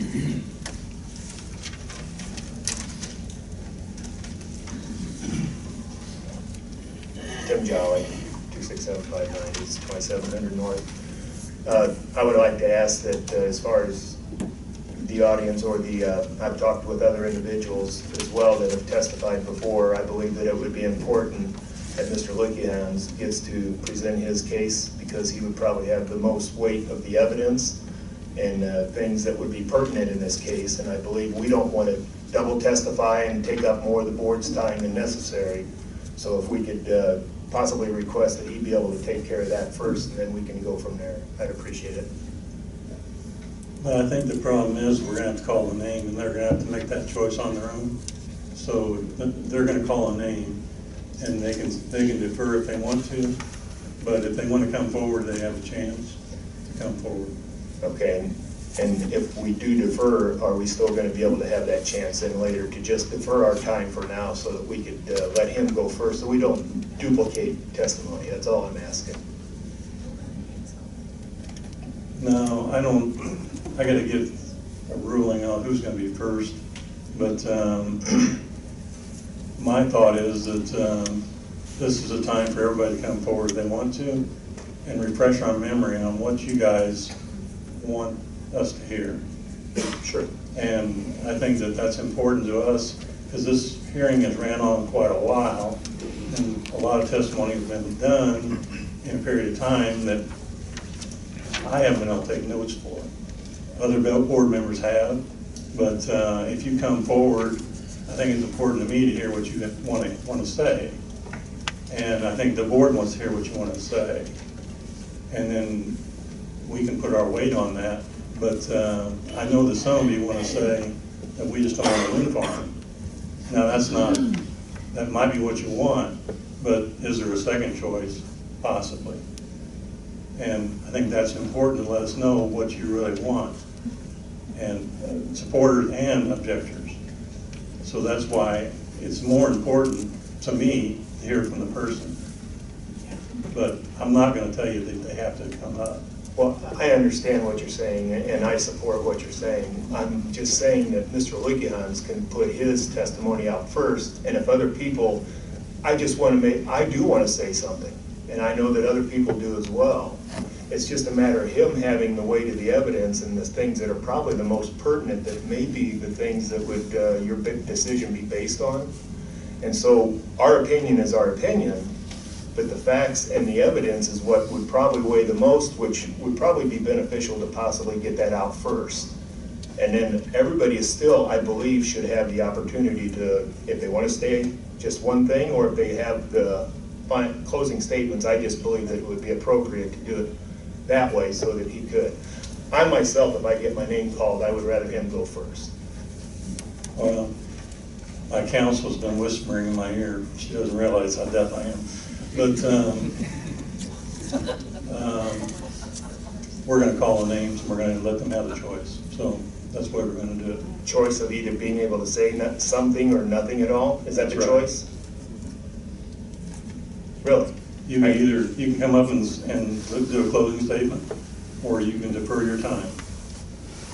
Tim Jolly, 26759 East, 2700 North. I would like to ask that as far as the audience or I've talked with other individuals as well that have testified before. I believe that it would be important that Mr. Lukians gets to present his case because he would probably have the most weight of the evidence and things that would be pertinent in this case. And I believe we don't want to double testify and take up more of the board's time than necessary. So if we could possibly request that he be able to take care of that first, and then we can go from there, I'd appreciate it. But I think the problem is we're gonna have to call the name, and they're gonna have to make that choice on their own. So they're gonna call a name, and they can defer if they want to, but if they want to come forward, they have a chance to come forward. Okay, and if we do defer, are we still going to be able to have that chance then later to just defer our time for now so that we could let him go first, so we don't duplicate testimony? That's all I'm asking. No, I don't, I gotta give a ruling on who's gonna be first, but my thought is that this is a time for everybody to come forward if they want to, and refresh our memory on what you guys want us to hear. Sure. And I think that that's important to us, because this hearing has ran on quite a while, and a lot of testimony has been done in a period of time that I haven't been able to take notes for. Other board members have, but if you come forward, I think it's important to me to hear what you want to say. And I think the board wants to hear what you want to say. And then we can put our weight on that. But I know that some of you want to say that we just don't want a wind farm. Now that might be what you want, but is there a second choice? Possibly. And I think that's important to let us know what you really want, and supporters and objectors. So that's why it's more important to me to hear from the person. But I'm not going to tell you that they have to come up. Well, I understand what you're saying, and I support what you're saying. I'm just saying that Mr. Lukians can put his testimony out first, and if other people, I do want to say something, and I know that other people do as well. It's just a matter of him having the weight of the evidence and the things that are probably the most pertinent, that may be the things that would your decision be based on. And so our opinion is our opinion, but the facts and the evidence is what would probably weigh the most, which would probably be beneficial to possibly get that out first. And then everybody is still, I believe, should have the opportunity to, if they want to stay just one thing, or if they have the closing statements, I just believe that it would be appropriate to do it that way so that he could. I myself, if I get my name called, I would rather him go first. Well, my counsel's been whispering in my ear. She doesn't realize how deaf I am. But we're going to call the names, and we're going to let them have the choice. So that's the way we're going to do it. Choice of either being able to say something or nothing at all? Is that the That's right. choice? Really? You can come up and do a closing statement, or you can defer your time,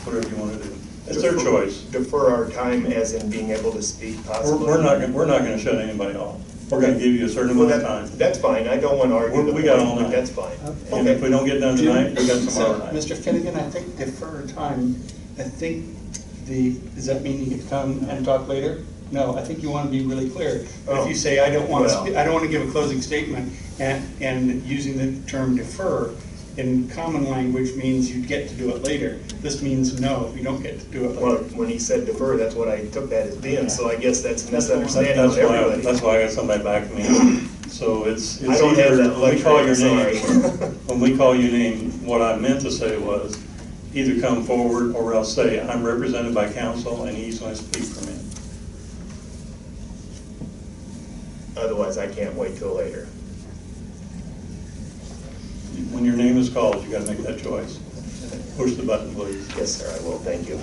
whatever you want to do. It's their choice. Defer our time as in being able to speak possibly? We're not going to shut anybody off. We're going to give you a certain amount of time. That's fine. I don't want to argue. We got all night. That's fine. And if we don't get done tonight, we got tomorrow night. Mr. Finnegan, I think defer time, I think does that mean you can come and talk later? No, I think you want to be really clear. But if you say, I don't want to give a closing statement, and using the term defer in common language means you get to do it later. This means no, you don't get to do it later. Well, when he said defer, that's what I took that as being, so I guess that's a misunderstanding of everybody. That's why I got somebody back to me. So it's I don't have that when we call your luxury, name, when we call your name, what I meant to say was either come forward or else say, I'm represented by counsel and he's going to speak for me. Otherwise, I can't wait till later. When your name is called, you got to make that choice. Push the button, please. Yes, sir, I will. Thank you.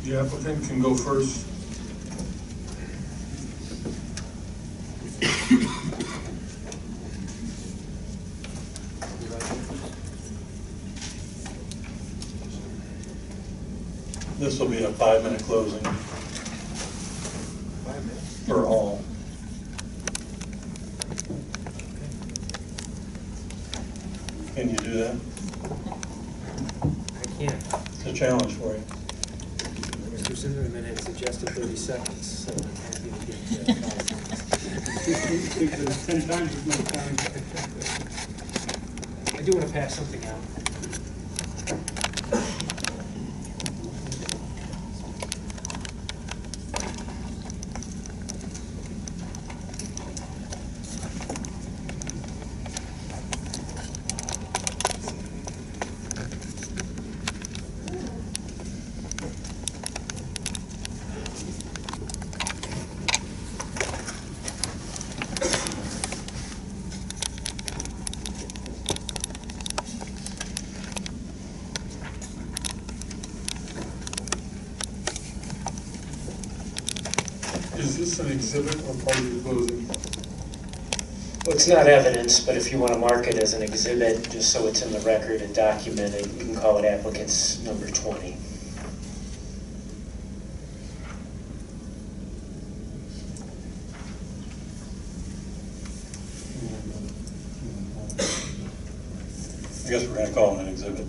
The applicant can go first. This will be a 5-minute closing. 5 minutes? For all. Can you do that? I can't. It's a challenge for you. Mr. Zimmerman had suggested 30 seconds, so I'm happy to get 5 minutes. 10 times as much time. I do want to pass something out. Is this an exhibit or part of the closing? Well, it's not evidence, but if you want to mark it as an exhibit, just so it's in the record and documented, you can call it applicant's number 20. I guess we're going to call it an exhibit.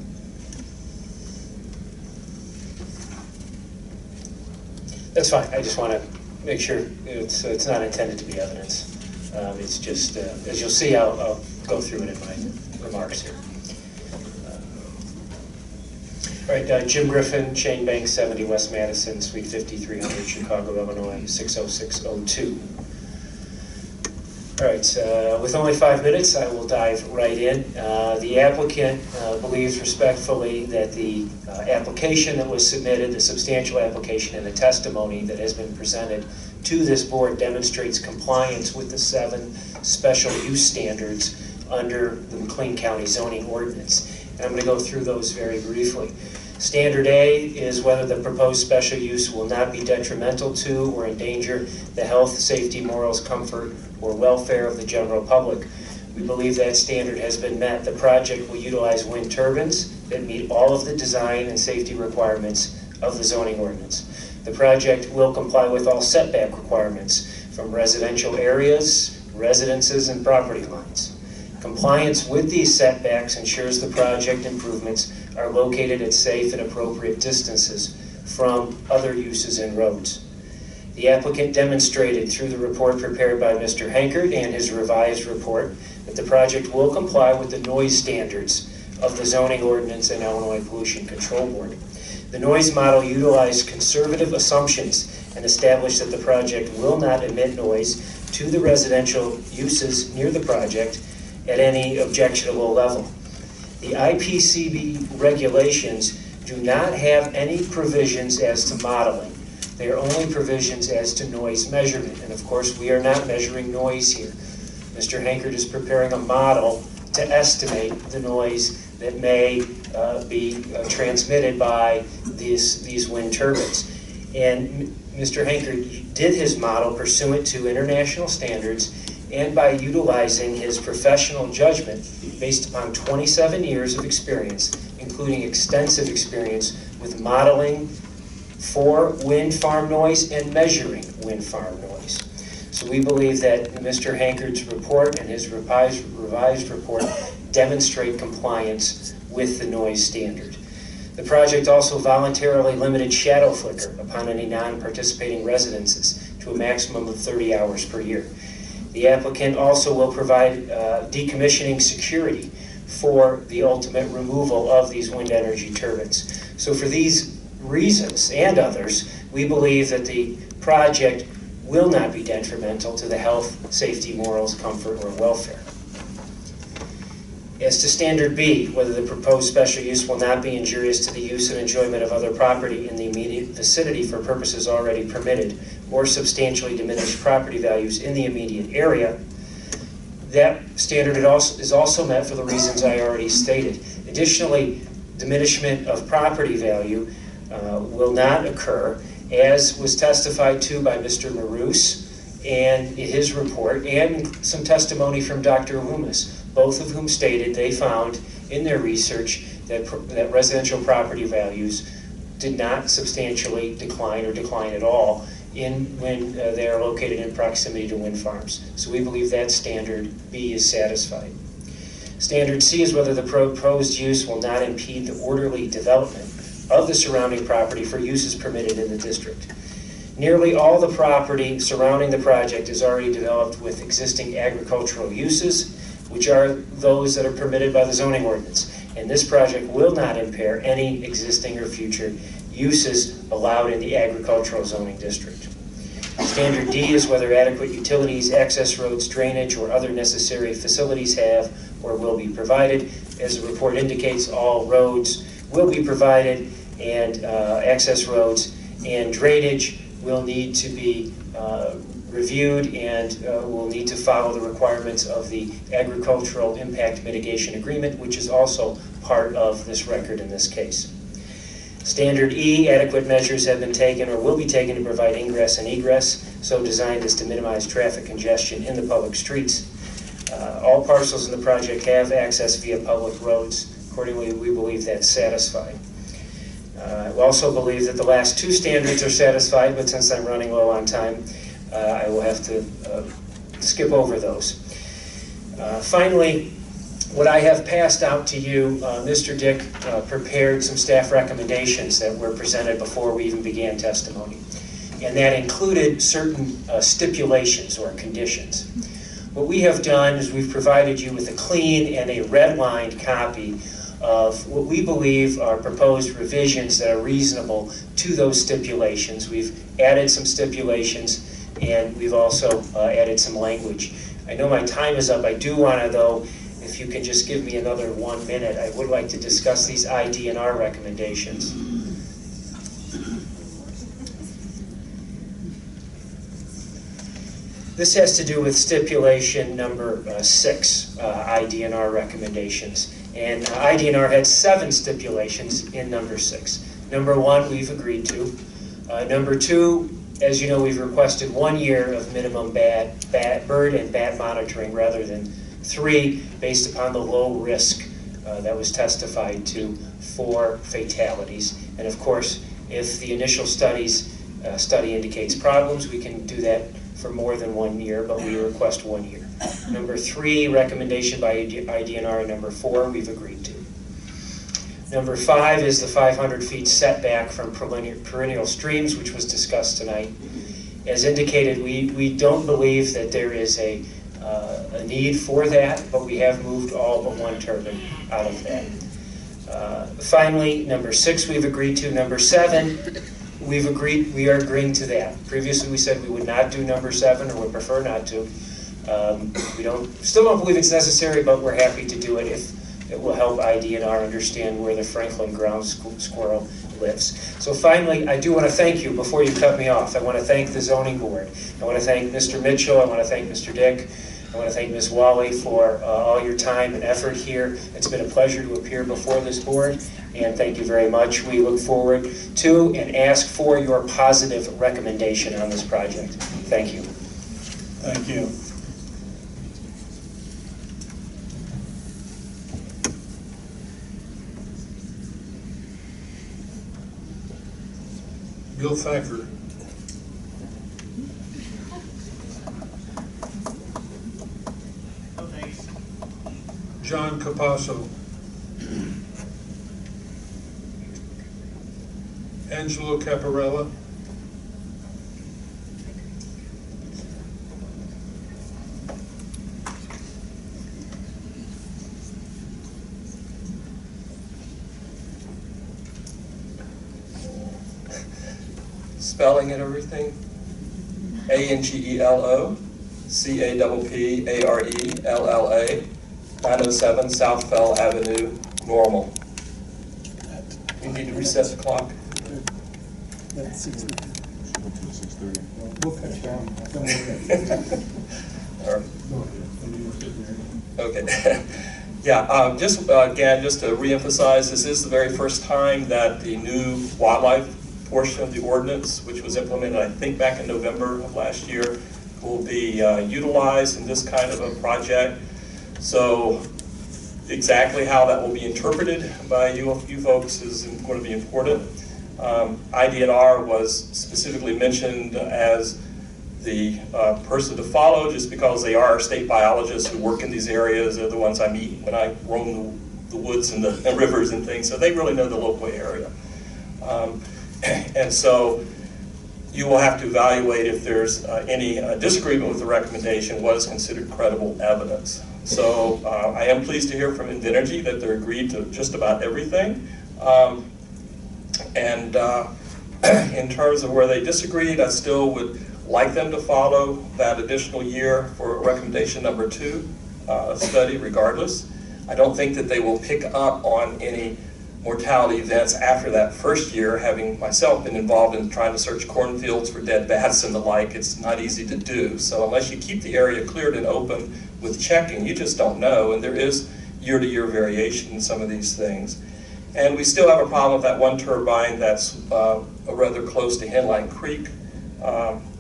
That's fine, I just want to make sure it's not intended to be evidence. It's just, as you'll see, I'll go through it in my remarks here. All right, Jim Griffin, Shane Banks, 70 West Madison, Suite 5300, Chicago, Illinois, 60602. All right, with only 5 minutes, I will dive right in. The applicant believes respectfully that the application that was submitted, the substantial application and the testimony that has been presented to this board demonstrates compliance with the 7 special use standards under the McLean County zoning ordinance. And I'm going to go through those very briefly. Standard A is whether the proposed special use will not be detrimental to or endanger the health, safety, morals, comfort, or welfare of the general public. We believe that standard has been met. The project will utilize wind turbines that meet all of the design and safety requirements of the zoning ordinance. The project will comply with all setback requirements from residential areas, residences, and property lines. Compliance with these setbacks ensures the project improvements are located at safe and appropriate distances from other uses and roads. The applicant demonstrated through the report prepared by Mr. Hankert and his revised report that the project will comply with the noise standards of the zoning ordinance and Illinois Pollution Control Board. The noise model utilized conservative assumptions and established that the project will not emit noise to the residential uses near the project at any objectionable level. The IPCB regulations do not have any provisions as to modeling. They are only provisions as to noise measurement. And of course, we are not measuring noise here. Mr. Hankert is preparing a model to estimate the noise that may be transmitted by these wind turbines. And Mr. Hankert did his model pursuant to international standards and by utilizing his professional judgment based upon 27 years of experience, including extensive experience with modeling for wind farm noise and measuring wind farm noise. So we believe that Mr. Hankert's report and his revised report demonstrate compliance with the noise standard. The project also voluntarily limited shadow flicker upon any non-participating residences to a maximum of 30 hours per year. The applicant also will provide decommissioning security for the ultimate removal of these wind energy turbines. So for these reasons and others, we believe that the project will not be detrimental to the health, safety, morals, comfort, or welfare. As to standard B, whether the proposed special use will not be injurious to the use and enjoyment of other property in the immediate vicinity for purposes already permitted or substantially diminish property values in the immediate area, that standard is also met for the reasons I already stated. Additionally, diminishment of property value will not occur, as was testified to by Mr. LaRousse and his report, and some testimony from Dr. Loomis, both of whom stated they found in their research that residential property values did not substantially decline or decline at all when they are located in proximity to wind farms. So we believe that standard B is satisfied. Standard C is whether the proposed use will not impede the orderly development of the surrounding property for uses permitted in the district. Nearly all the property surrounding the project is already developed with existing agricultural uses, which are those that are permitted by the zoning ordinance. And this project will not impair any existing or future uses allowed in the agricultural zoning district. Standard D is whether adequate utilities, access roads, drainage, or other necessary facilities have or will be provided. As the report indicates, all roads will be provided, and access roads and drainage will need to be reviewed and will need to follow the requirements of the Agricultural Impact Mitigation Agreement, which is also part of this record in this case. Standard E, adequate measures have been taken or will be taken to provide ingress and egress, so designed as to minimize traffic congestion in the public streets. All parcels in the project have access via public roads. Accordingly, we believe that's satisfied. We also believe that the last two standards are satisfied, but since I'm running low on time, I will have to skip over those. Finally, what I have passed out to you, Mr. Dick prepared some staff recommendations that were presented before we even began testimony. And that included certain stipulations or conditions. What we have done is we've provided you with a clean and a redlined copy of what we believe are proposed revisions that are reasonable to those stipulations. We've added some stipulations, and we've also added some language. I know my time is up. I do want to, though, if you can just give me another 1 minute, I would like to discuss these IDNR recommendations. This has to do with stipulation number 6, IDNR recommendations. And IDNR had 7 stipulations in number 6. Number 1, we've agreed to. Number 2, as you know, we've requested 1 year of minimum bird and bat monitoring rather than 3, based upon the low risk that was testified to for fatalities. And of course, if the initial study indicates problems, we can do that for more than 1 year, but we request 1 year. Number 3, recommendation by IDNR, and number 4, we've agreed to. Number 5 is the 500 feet setback from perennial streams, which was discussed tonight. As indicated, we don't believe that there is a need for that, but we have moved all but 1 turbine out of that. Finally, number 6 we've agreed to. Number 7, we are agreeing to that. Previously we said we would not do number 7, or would prefer not to. We still don't believe it's necessary, but we're happy to do it if it will help IDNR understand where the Franklin ground squirrel lives. So finally, I do want to thank you before you cut me off. I want to thank the zoning board. I want to thank Mr. Mitchell. I want to thank Mr. Dick. I want to thank Ms. Wally for all your time and effort here. It's been a pleasure to appear before this board, and thank you very much. We look forward to and ask for your positive recommendation on this project. Thank you. Thank you. Bill Thacker. John Capasso. Angelo Caparella. Spelling and everything. Angelo Caparella, 907 South Fell Avenue, Normal. We need to reset the clock. That's 6:30. We'll cut it down. All right. Okay. Yeah, again, just to reemphasize, this is the very first time that the new wildlife portion of the ordinance, which was implemented, I think, back in November of last year, will be utilized in this kind of a project. So exactly how that will be interpreted by you folks is going to be important. IDNR was specifically mentioned as the person to follow just because they are state biologists who work in these areas. They're the ones I meet when I roam the woods and the rivers and things, so they really know the local area. And so you will have to evaluate if there's any disagreement with the recommendation, what is considered credible evidence. So I am pleased to hear from Invenergy that they're agreed to just about everything. And in terms of where they disagreed, I still would like them to follow that additional year for recommendation number 2 study regardless. I don't think that they will pick up on any mortality events after that first year, having myself been involved in trying to search cornfields for dead bats and the like. It's not easy to do. So unless you keep the area cleared and open with checking, you just don't know. And there is year-to-year variation in some of these things. And we still have a problem with that one turbine that's rather close to Henline Creek,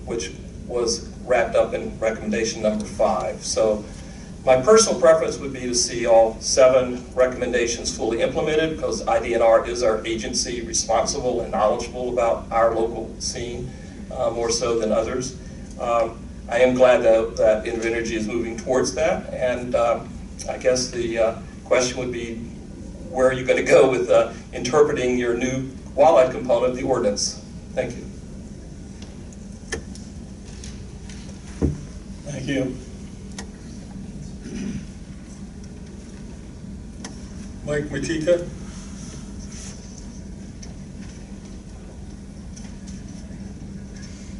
which was wrapped up in recommendation number 5. So my personal preference would be to see all 7 recommendations fully implemented, because IDNR is our agency responsible and knowledgeable about our local scene, more so than others. I am glad that Invenergy is moving towards that, and I guess the question would be, where are you going to go with interpreting your new wildlife component of the ordinance? Thank you. Thank you. Mike Matika?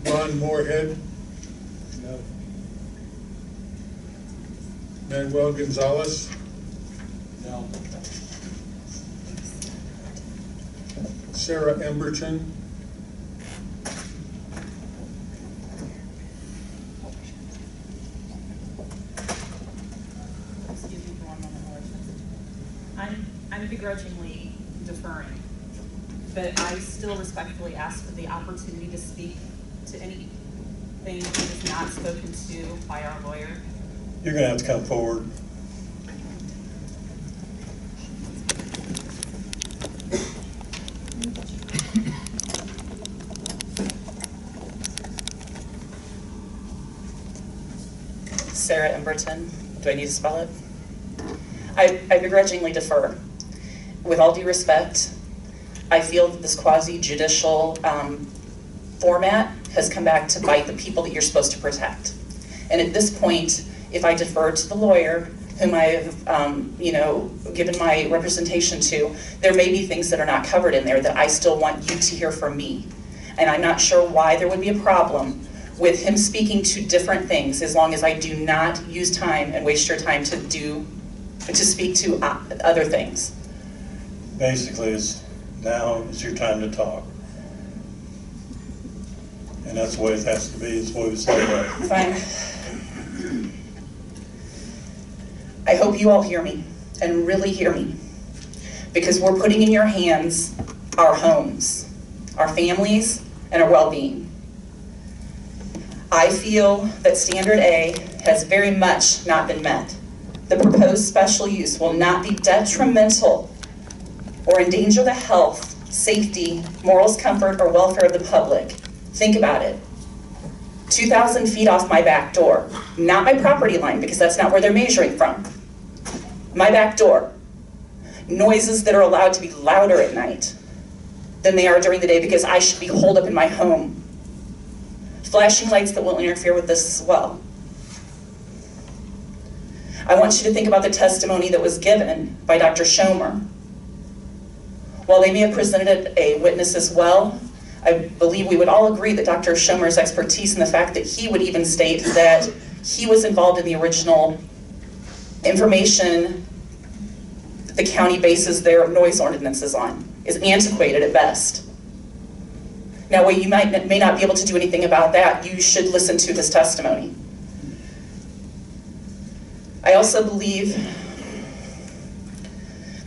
Ron Moorhead? No. Manuel Gonzalez? No. Sarah Emberton? Excuse me for one moment, I'm begrudgingly deferring, but I still respectfully ask for the opportunity to speak to anything that is not spoken to by our lawyer. You're going to have to come forward. Sarah Emberton. Do I need to spell it? I begrudgingly defer. With all due respect, I feel that this quasi-judicial format has come back to bite the people that you're supposed to protect. And at this point, if I defer to the lawyer whom I have given my representation to, there may be things that are not covered in there that I still want you to hear from me. And I'm not sure why there would be a problem with him speaking to different things, as long as I do not use time and waste your time to speak to other things. Basically, now is your time to talk. And that's the way it has to be, is the way we say that. Fine. I hope you all hear me, and really hear me, because we're putting in your hands our homes, our families, and our well-being. I feel that Standard A has very much not been met. The proposed special use will not be detrimental or endanger the health, safety, morals, comfort, or welfare of the public. Think about it. 2,000 feet off my back door. Not my property line, because that's not where they're measuring from. My back door. Noises that are allowed to be louder at night than they are during the day, because I should be holed up in my home. Flashing lights that will interfere with this as well. I want you to think about the testimony that was given by Dr. Schomer. While they may have presented a witness as well, I believe we would all agree that Dr. Schomer's expertise and the fact that he would even state that he was involved in the original information that the county bases their noise ordinances on is antiquated at best. Now, while you may not be able to do anything about that, you should listen to his testimony. I also believe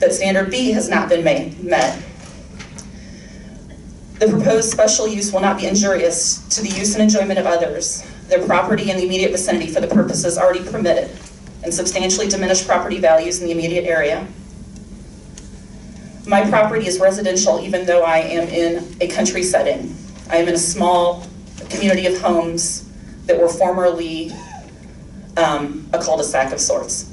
that standard B has not been met. The proposed special use will not be injurious to the use and enjoyment of others, their property in the immediate vicinity for the purposes already permitted, and substantially diminish property values in the immediate area. My property is residential even though I am in a country setting. I am in a small community of homes that were formerly a cul-de-sac of sorts.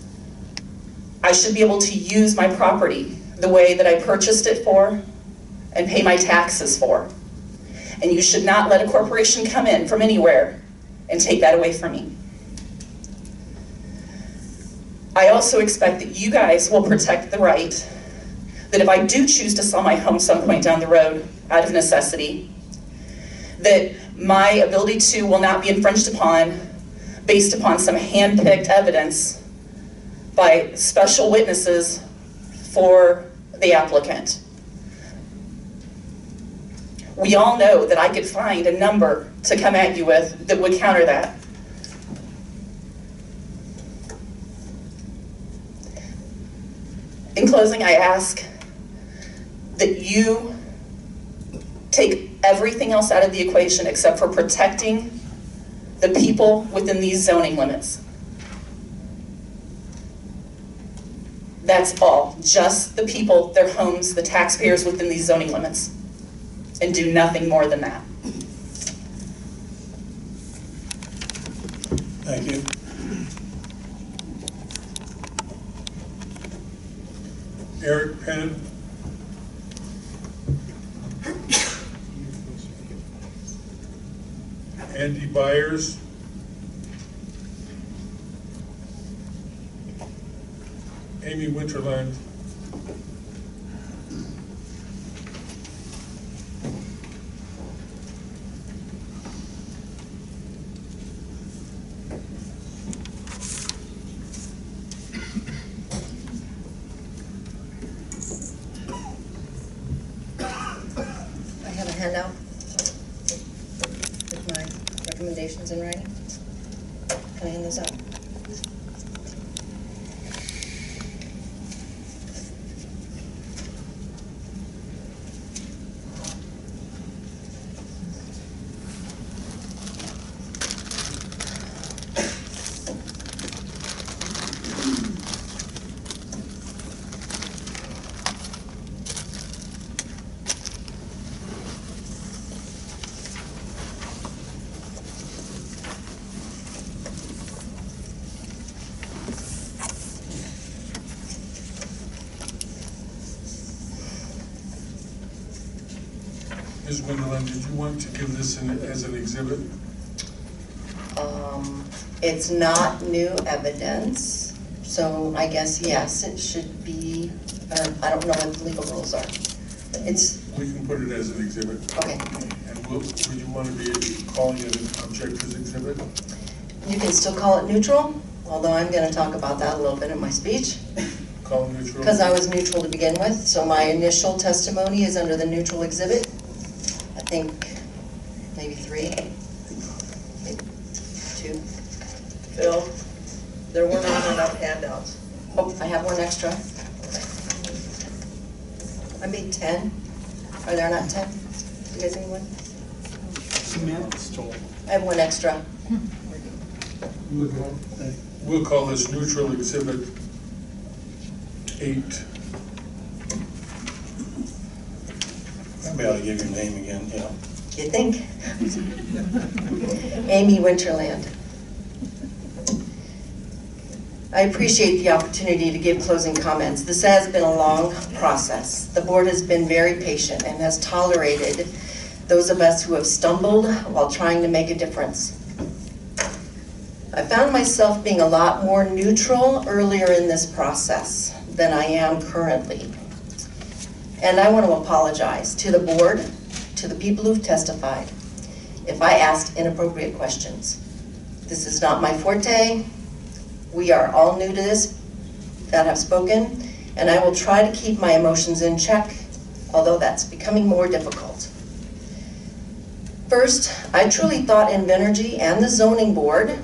I should be able to use my property the way that I purchased it for and pay my taxes for. And you should not let a corporation come in from anywhere and take that away from me. I also expect that you guys will protect the right that if I do choose to sell my home some point down the road out of necessity, that my ability to will not be infringed upon based upon some hand-picked evidence by special witnesses for the applicant. We all know that I could find a number to come at you with that would counter that. In closing, I ask that you take everything else out of the equation except for protecting the people within these zoning limits. That's all, just the people, their homes, the taxpayers within these zoning limits, and do nothing more than that. Thank you. Eric Penn. Andy Byers. Amy Winterland. I have a handout with my recommendations in writing. Can I hand those out? Ms. Winterland, did you want to give this as an exhibit? It's not new evidence, so I guess yes, it should be, I don't know what the legal rules are. It's. We can put it as an exhibit. Okay. And would you want to be calling it an objector's exhibit? You can still call it neutral, although I'm going to talk about that a little bit in my speech. Call it neutral? Because I was neutral to begin with, so my initial testimony is under the neutral exhibit. I think maybe 3, maybe 2. Phil, there were not enough handouts. Oh, I have one extra. I made 10. Are there not 10? You guys, anyone? I have one extra. We'll call this neutral exhibit 8. Maybe I ought to give your name again, yeah. You think? Amy Winterland. I appreciate the opportunity to give closing comments. This has been a long process. The board has been very patient and has tolerated those of us who have stumbled while trying to make a difference. I found myself being a lot more neutral earlier in this process than I am currently. And I want to apologize to the board, to the people who've testified, if I asked inappropriate questions. This is not my forte. We are all new to this that have spoken, and I will try to keep my emotions in check, although that's becoming more difficult. First, I truly thought Invenergy and the zoning board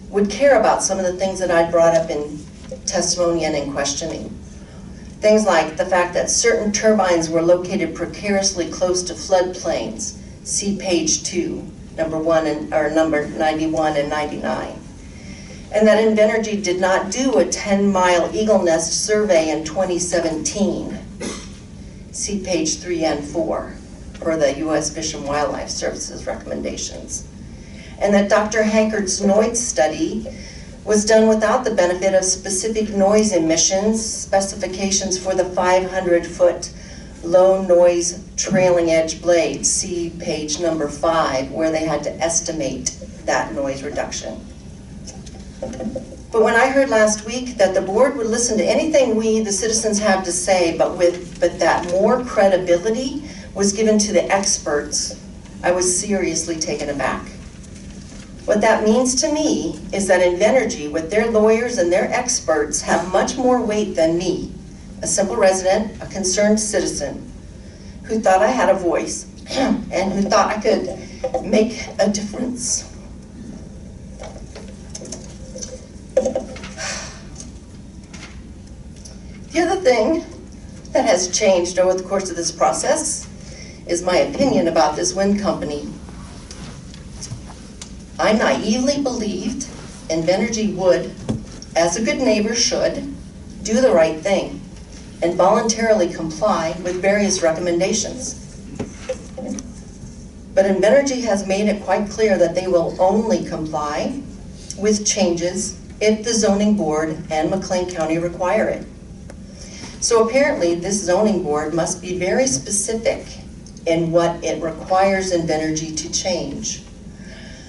would care about some of the things that I brought up in testimony and in questioning. Things like the fact that certain turbines were located precariously close to floodplains. See page 2, number 91 and 99. And that Invenergy did not do a 10-mile eagle nest survey in 2017. See page 3 and 4 for the U.S. Fish and Wildlife Service's recommendations. And that Dr. Hankert's noise study was done without the benefit of specific noise emissions specifications for the 500-foot low noise trailing edge blades. See page number 5, where they had to estimate that noise reduction. But when I heard last week that the board would listen to anything we, the citizens, have to say, but that more credibility was given to the experts, I was seriously taken aback. What that means to me is that Invenergy, with their lawyers and their experts, have much more weight than me, a simple resident, a concerned citizen, who thought I had a voice and who thought I could make a difference. The other thing that has changed over the course of this process is my opinion about this wind company. I naively believed Invenergy would, as a good neighbor should, do the right thing and voluntarily comply with various recommendations. But Invenergy has made it quite clear that they will only comply with changes if the zoning board and McLean County require it. So apparently this zoning board must be very specific in what it requires Invenergy to change.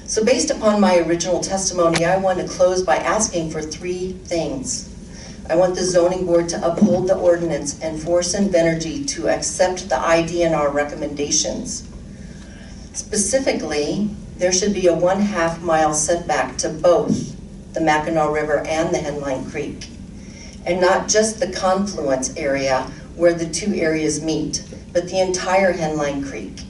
So based upon my original testimony, I want to close by asking for 3 things. I want the zoning board to uphold the ordinance and force Invenergy to accept the IDNR recommendations. Specifically, there should be a 1/2 mile setback to both the Mackinac River and the Henline Creek, and not just the confluence area where the 2 areas meet, but the entire Henline Creek.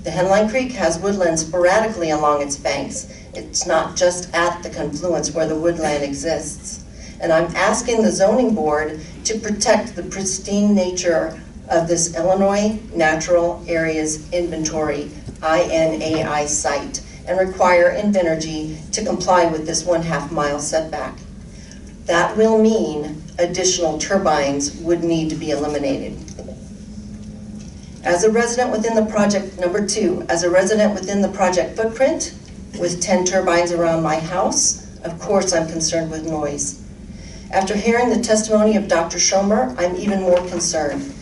The Henline Creek has woodland sporadically along its banks. It's not just at the confluence where the woodland exists. And I'm asking the zoning board to protect the pristine nature of this Illinois Natural Areas Inventory, INAI site, and require Invenergy to comply with this 1/2 mile setback. That will mean additional turbines would need to be eliminated. As a resident within the project, number 2, as a resident within the project footprint, with 10 turbines around my house, of course I'm concerned with noise. After hearing the testimony of Dr. Schomer, I'm even more concerned.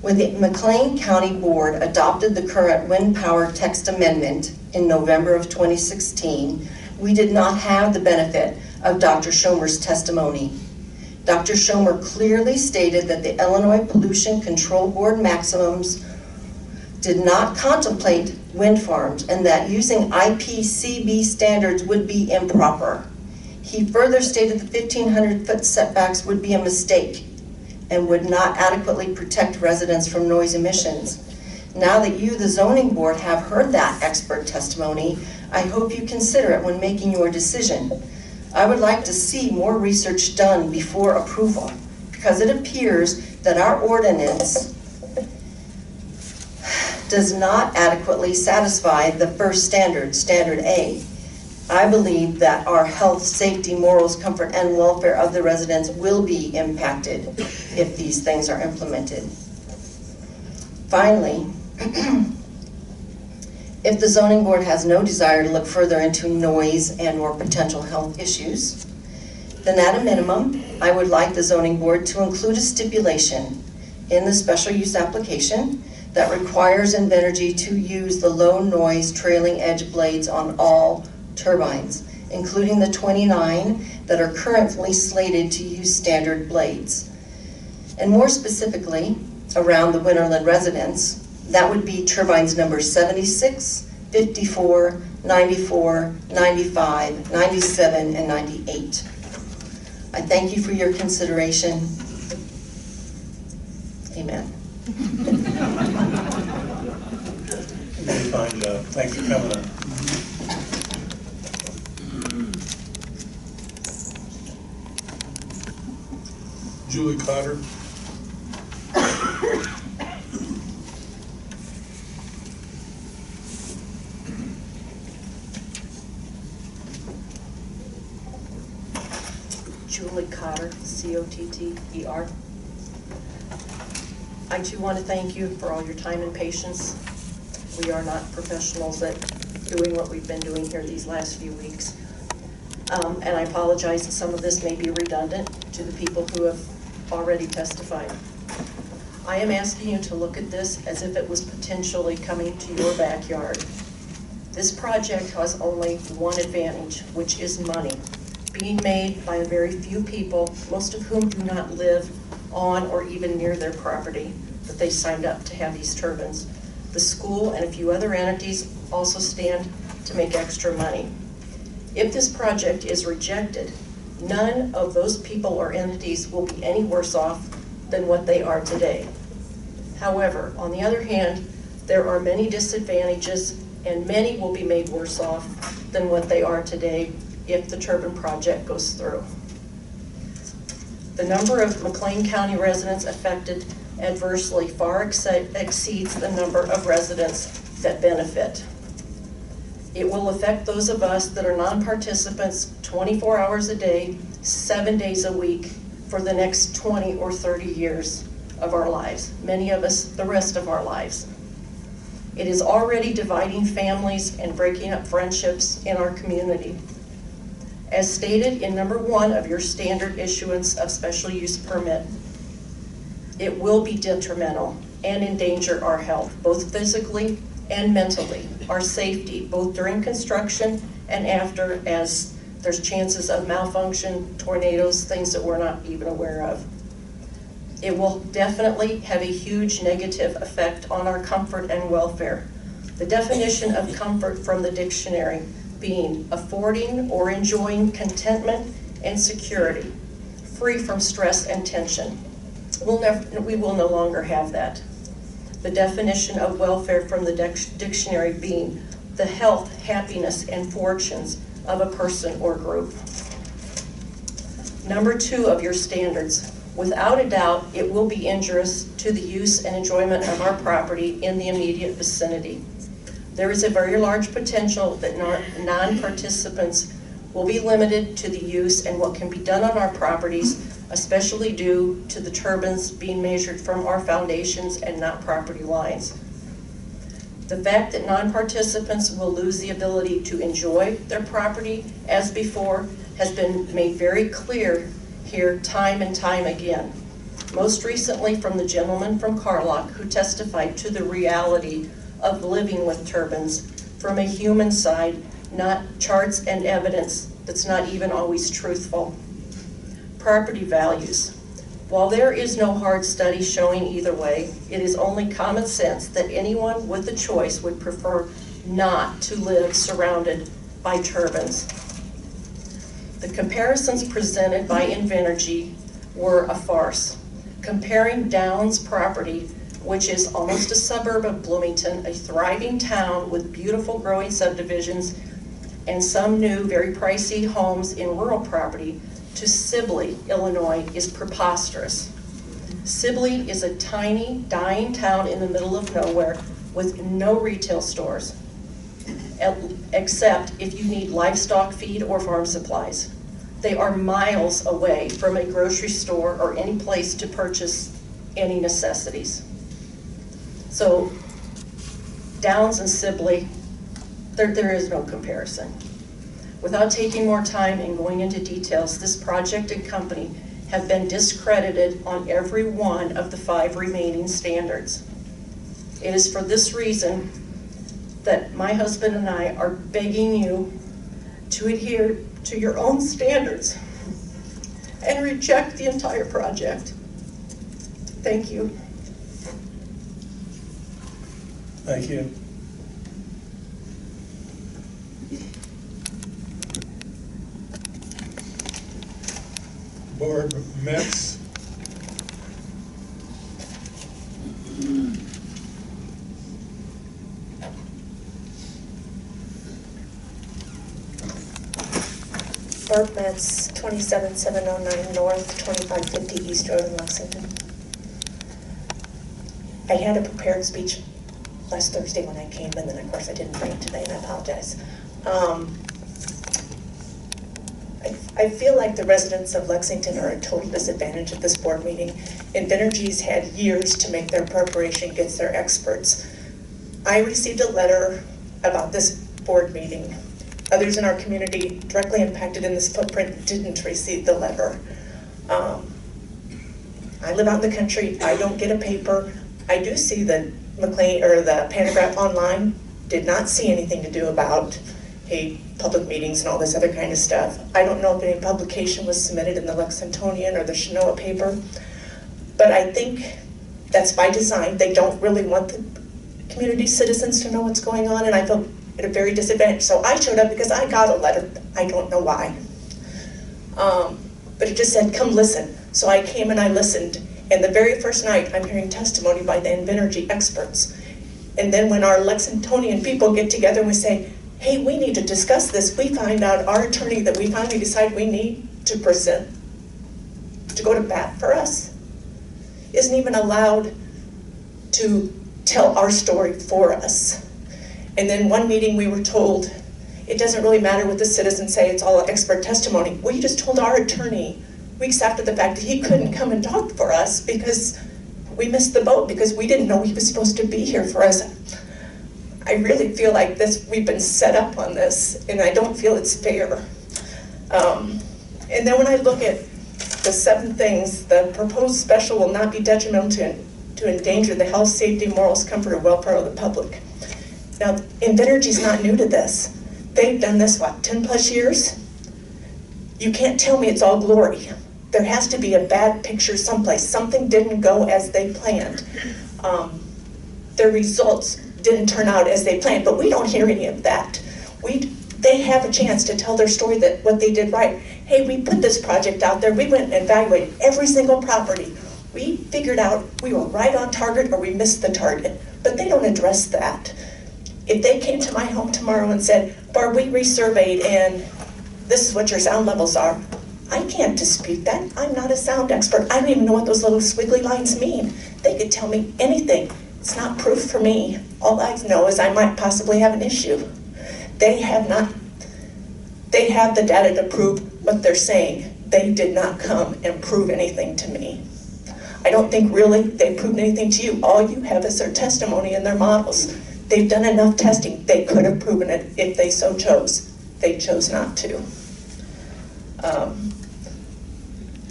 When the McLean County Board adopted the current wind power text amendment in November of 2016, we did not have the benefit of Dr. Schomer's testimony. Dr. Schomer clearly stated that the Illinois Pollution Control Board maximums did not contemplate wind farms and that using IPCB standards would be improper. He further stated the 1,500-foot setbacks would be a mistake and would not adequately protect residents from noise emissions. Now that you, the zoning board, have heard that expert testimony, I hope you consider it when making your decision. I would like to see more research done before approval, because it appears that our ordinance does not adequately satisfy the first standard, standard A. I believe that our health, safety, morals, comfort, and welfare of the residents will be impacted if these things are implemented. Finally, if the zoning board has no desire to look further into noise and/or potential health issues, then at a minimum, I would like the zoning board to include a stipulation in the special use application that requires Invenergy to use the low noise trailing edge blades on all turbines, including the 29 that are currently slated to use standard blades. And more specifically, around the Winterland residence, that would be turbines number 76, 54, 94, 95, 97, and 98. I thank you for your consideration. Amen. Fine job. Thanks for coming up. Julie Cotter. Julie Cotter, C-O-T-T-E-R. I too want to thank you for all your time and patience. We are not professionals at doing what we've been doing here these last few weeks. And I apologize that some of this may be redundant to the people who have already testified. I am asking you to look at this as if it was potentially coming to your backyard. This project has only one advantage, which is money, being made by a very few people, most of whom do not live on or even near their property, but they signed up to have these turbines. The school and a few other entities also stand to make extra money. If this project is rejected, none of those people or entities will be any worse off than what they are today. However, on the other hand, there are many disadvantages and many will be made worse off than what they are today if the turbine project goes through. The number of McLean County residents affected adversely far exceeds the number of residents that benefit. It will affect those of us that are non-participants 24 hours a day, 7 days a week for the next 20 or 30 years of our lives. Many of us, the rest of our lives. It is already dividing families and breaking up friendships in our community. As stated in number 1 of your standard issuance of special use permit, it will be detrimental and endanger our health, both physically and mentally, our safety, both during construction and after, as there's chances of malfunction, tornadoes, things that we're not even aware of. It will definitely have a huge negative effect on our comfort and welfare. The definition of comfort from the dictionary being affording or enjoying contentment and security, free from stress and tension. We will no longer have that. The definition of welfare from the dictionary being the health, happiness, and fortunes of a person or group. Number 2 of your standards. Without a doubt, it will be injurious to the use and enjoyment of our property in the immediate vicinity. There is a very large potential that non-participants will be limited to the use and what can be done on our properties, especially due to the turbines being measured from our foundations and not property lines. The fact that non-participants will lose the ability to enjoy their property as before has been made very clear here time and time again. Most recently from the gentleman from Carlock who testified to the reality of living with turbines from a human side, not charts and evidence that's not even always truthful. Property values. While there is no hard study showing either way, it is only common sense that anyone with a choice would prefer not to live surrounded by turbines. The comparisons presented by Invenergy were a farce. Comparing Downs property, which is almost a suburb of Bloomington, a thriving town with beautiful growing subdivisions and some new, very pricey homes in rural property, to Sibley, Illinois, is preposterous. Sibley is a tiny, dying town in the middle of nowhere with no retail stores, except if you need livestock feed or farm supplies. They are miles away from a grocery store or any place to purchase any necessities. So Downs and Sibley, there is no comparison. Without taking more time and going into details, this project and company have been discredited on every one of the 5 remaining standards. It is for this reason that my husband and I are begging you to adhere to your own standards and reject the entire project. Thank you. Thank you. Board Metz. Barb Metz, 27709 North, 2550 East Road in Lexington. I had a prepared speech last Thursday when I came, and then of course I didn't bring it today, and I apologize. I feel like the residents of Lexington are at a total disadvantage at this board meeting. Invenergy's had years to make their preparation, gets their experts. I received a letter about this board meeting. Others in our community directly impacted in this footprint didn't receive the letter. I live out in the country, I don't get a paper. I do see the McLean, or the Pantograph online, did not see anything to do about, hey, public meetings and all this other kind of stuff. I don't know if any publication was submitted in the Lexingtonian or the Chinoa paper, but I think that's by design. They don't really want the community citizens to know what's going on, and I feel at a very disadvantage. So I showed up because I got a letter, I don't know why. But it just said, come listen. So I came and I listened, and the very first night I'm hearing testimony by the Invenergy experts. And then when our Lexingtonian people get together and we say, hey, we need to discuss this, we find out our attorney that we finally decide we need to present, to go to bat for us, isn't even allowed to tell our story for us. And then one meeting we were told, it doesn't really matter what the citizens say, it's all expert testimony. We just told our attorney weeks after the fact that he couldn't come and talk for us because we missed the boat, because we didn't know he was supposed to be here for us. I really feel like we've been set up on this, and I don't feel it's fair. And then when I look at the 7 things, the proposed special will not be detrimental to endanger the health, safety, morals, comfort, or welfare of the public. Now, Invenergy's not new to this. They've done this, what, 10 plus years? You can't tell me it's all glory. There has to be a bad picture someplace. Something didn't go as they planned. Their results didn't turn out as they planned, but we don't hear any of that. They have a chance to tell their story, that what they did right. Hey, we put this project out there. We went and evaluated every single property. We figured out we were right on target or we missed the target, but they don't address that. If they came to my home tomorrow and said, Barb, we resurveyed and this is what your sound levels are, I can't dispute that. I'm not a sound expert. I don't even know what those little squiggly lines mean. They could tell me anything. It's not proof for me. All I know is I might possibly have an issue. They have the data to prove what they're saying. They did not come and prove anything to me. I don't think really they proved anything to you. All you have is their testimony and their models. They've done enough testing. They could have proven it if they so chose. They chose not to.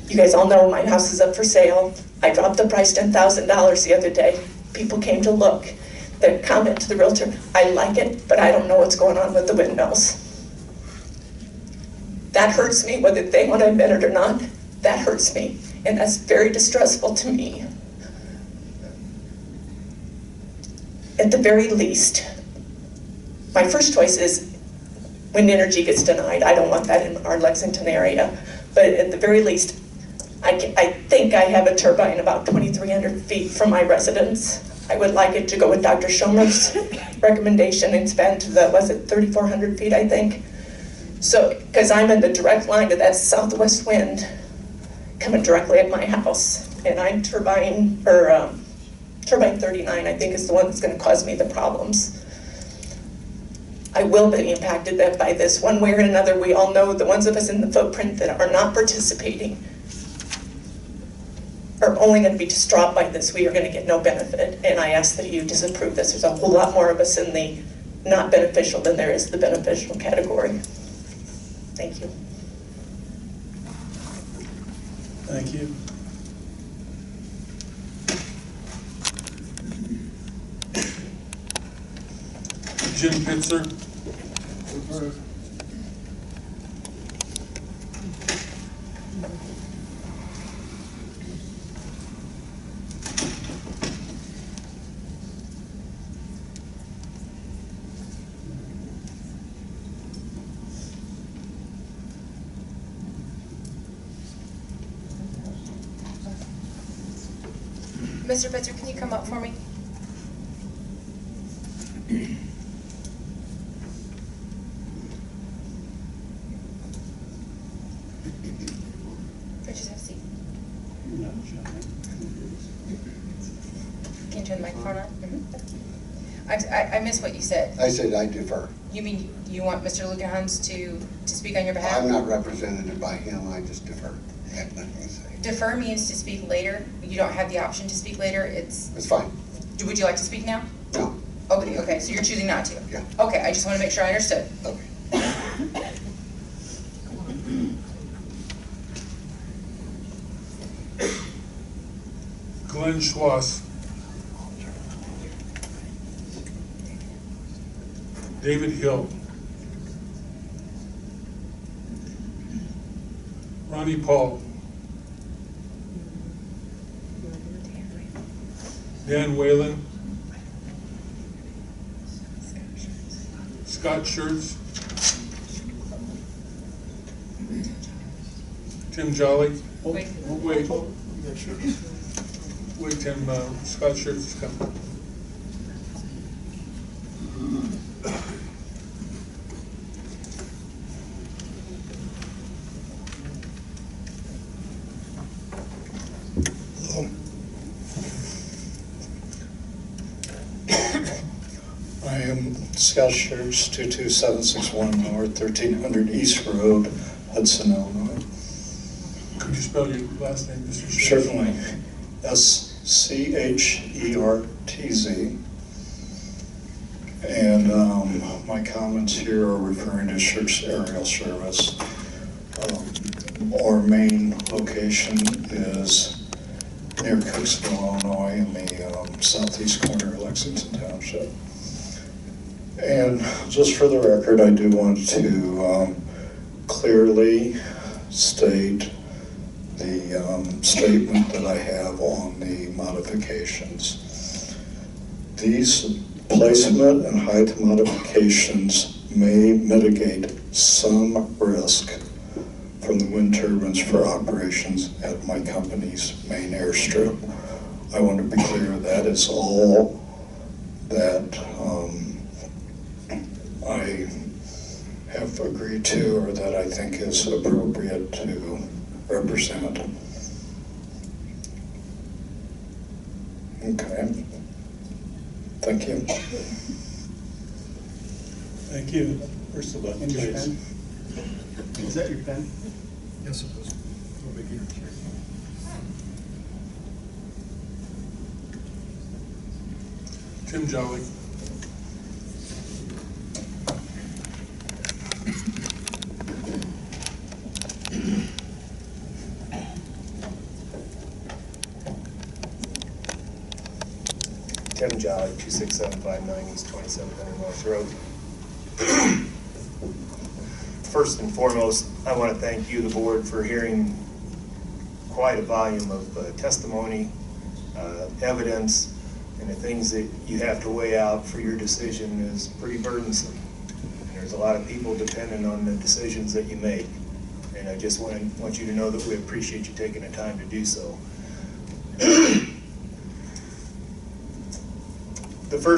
You guys all know my house is up for sale. I dropped the price $10,000 the other day. People came to look. The comment to the realtor, I like it, but I don't know what's going on with the windmills. That hurts me, whether they want to admit it or not. That hurts me, and that's very distressful to me. At the very least, my first choice is wind energy gets denied. I don't want that in our Lexington area, but at the very least, I think I have a turbine about 2,300 feet from my residence. I would like it to go with Dr. Schomer's recommendation and expand to the, was it 3,400 feet, I think? So, because I'm in the direct line of that southwest wind coming directly at my house. And I'm turbine 39, I think, is the one that's going to cause me the problems. I will be impacted by this one way or another. We all know the ones of us in the footprint that are not participating are only going to be distraught by this. We are going to get no benefit, and I ask that you disapprove this. There's a whole lot more of us in the not beneficial than there is the beneficial category. Thank you. Thank you. Jim Pitzer. Mr. Pitzer, can you come up for me? Or just have a seat. Can you turn the microphone on? I missed what you said. I said I defer. You mean you want Mr. Lukenhans to speak on your behalf? I'm not represented by him, I just defer. I have nothing to say. Defer means to speak later. You don't have the option to speak later. It's fine. Would you like to speak now? No. Okay, so you're choosing not to? Yeah. Okay, I just want to make sure I understood. Okay. Glenn Schloss. David Hill. Ronnie Paul. Dan Whalen. Scott Schertz. Tim Jolly. Wait, Tim, Scott Schertz is coming. I am Scott Schertz, 22761 North, 1300 East Road, Hudson, Illinois. Could you spell your last name, Mr. Schertz? Certainly. S-C-H-E-R-T-Z. And my comments here are referring to Schertz Aerial Service. Our main location is near Cooksville, Illinois, in the southeast corner of Lexington Township. And just for the record, I do want to clearly state the statement that I have on the modifications. These placement and height modifications may mitigate some risk from the wind turbines for operations at my company's main airstrip. I want to be clear that is all that I have agreed to or that I think is appropriate to represent. Okay. Thank you. Thank you. Where's the button, please? Is that your pen? Yes, it is. Over here. Tim Jolly. Tim Jolly, 26759 East 2700 North Road. First and foremost, I want to thank you, the board, for hearing quite a volume of testimony, evidence, and the things that you have to weigh out for your decision is pretty burdensome. And there's a lot of people dependent on the decisions that you make. And I just want you to know that we appreciate you taking the time to do so. The first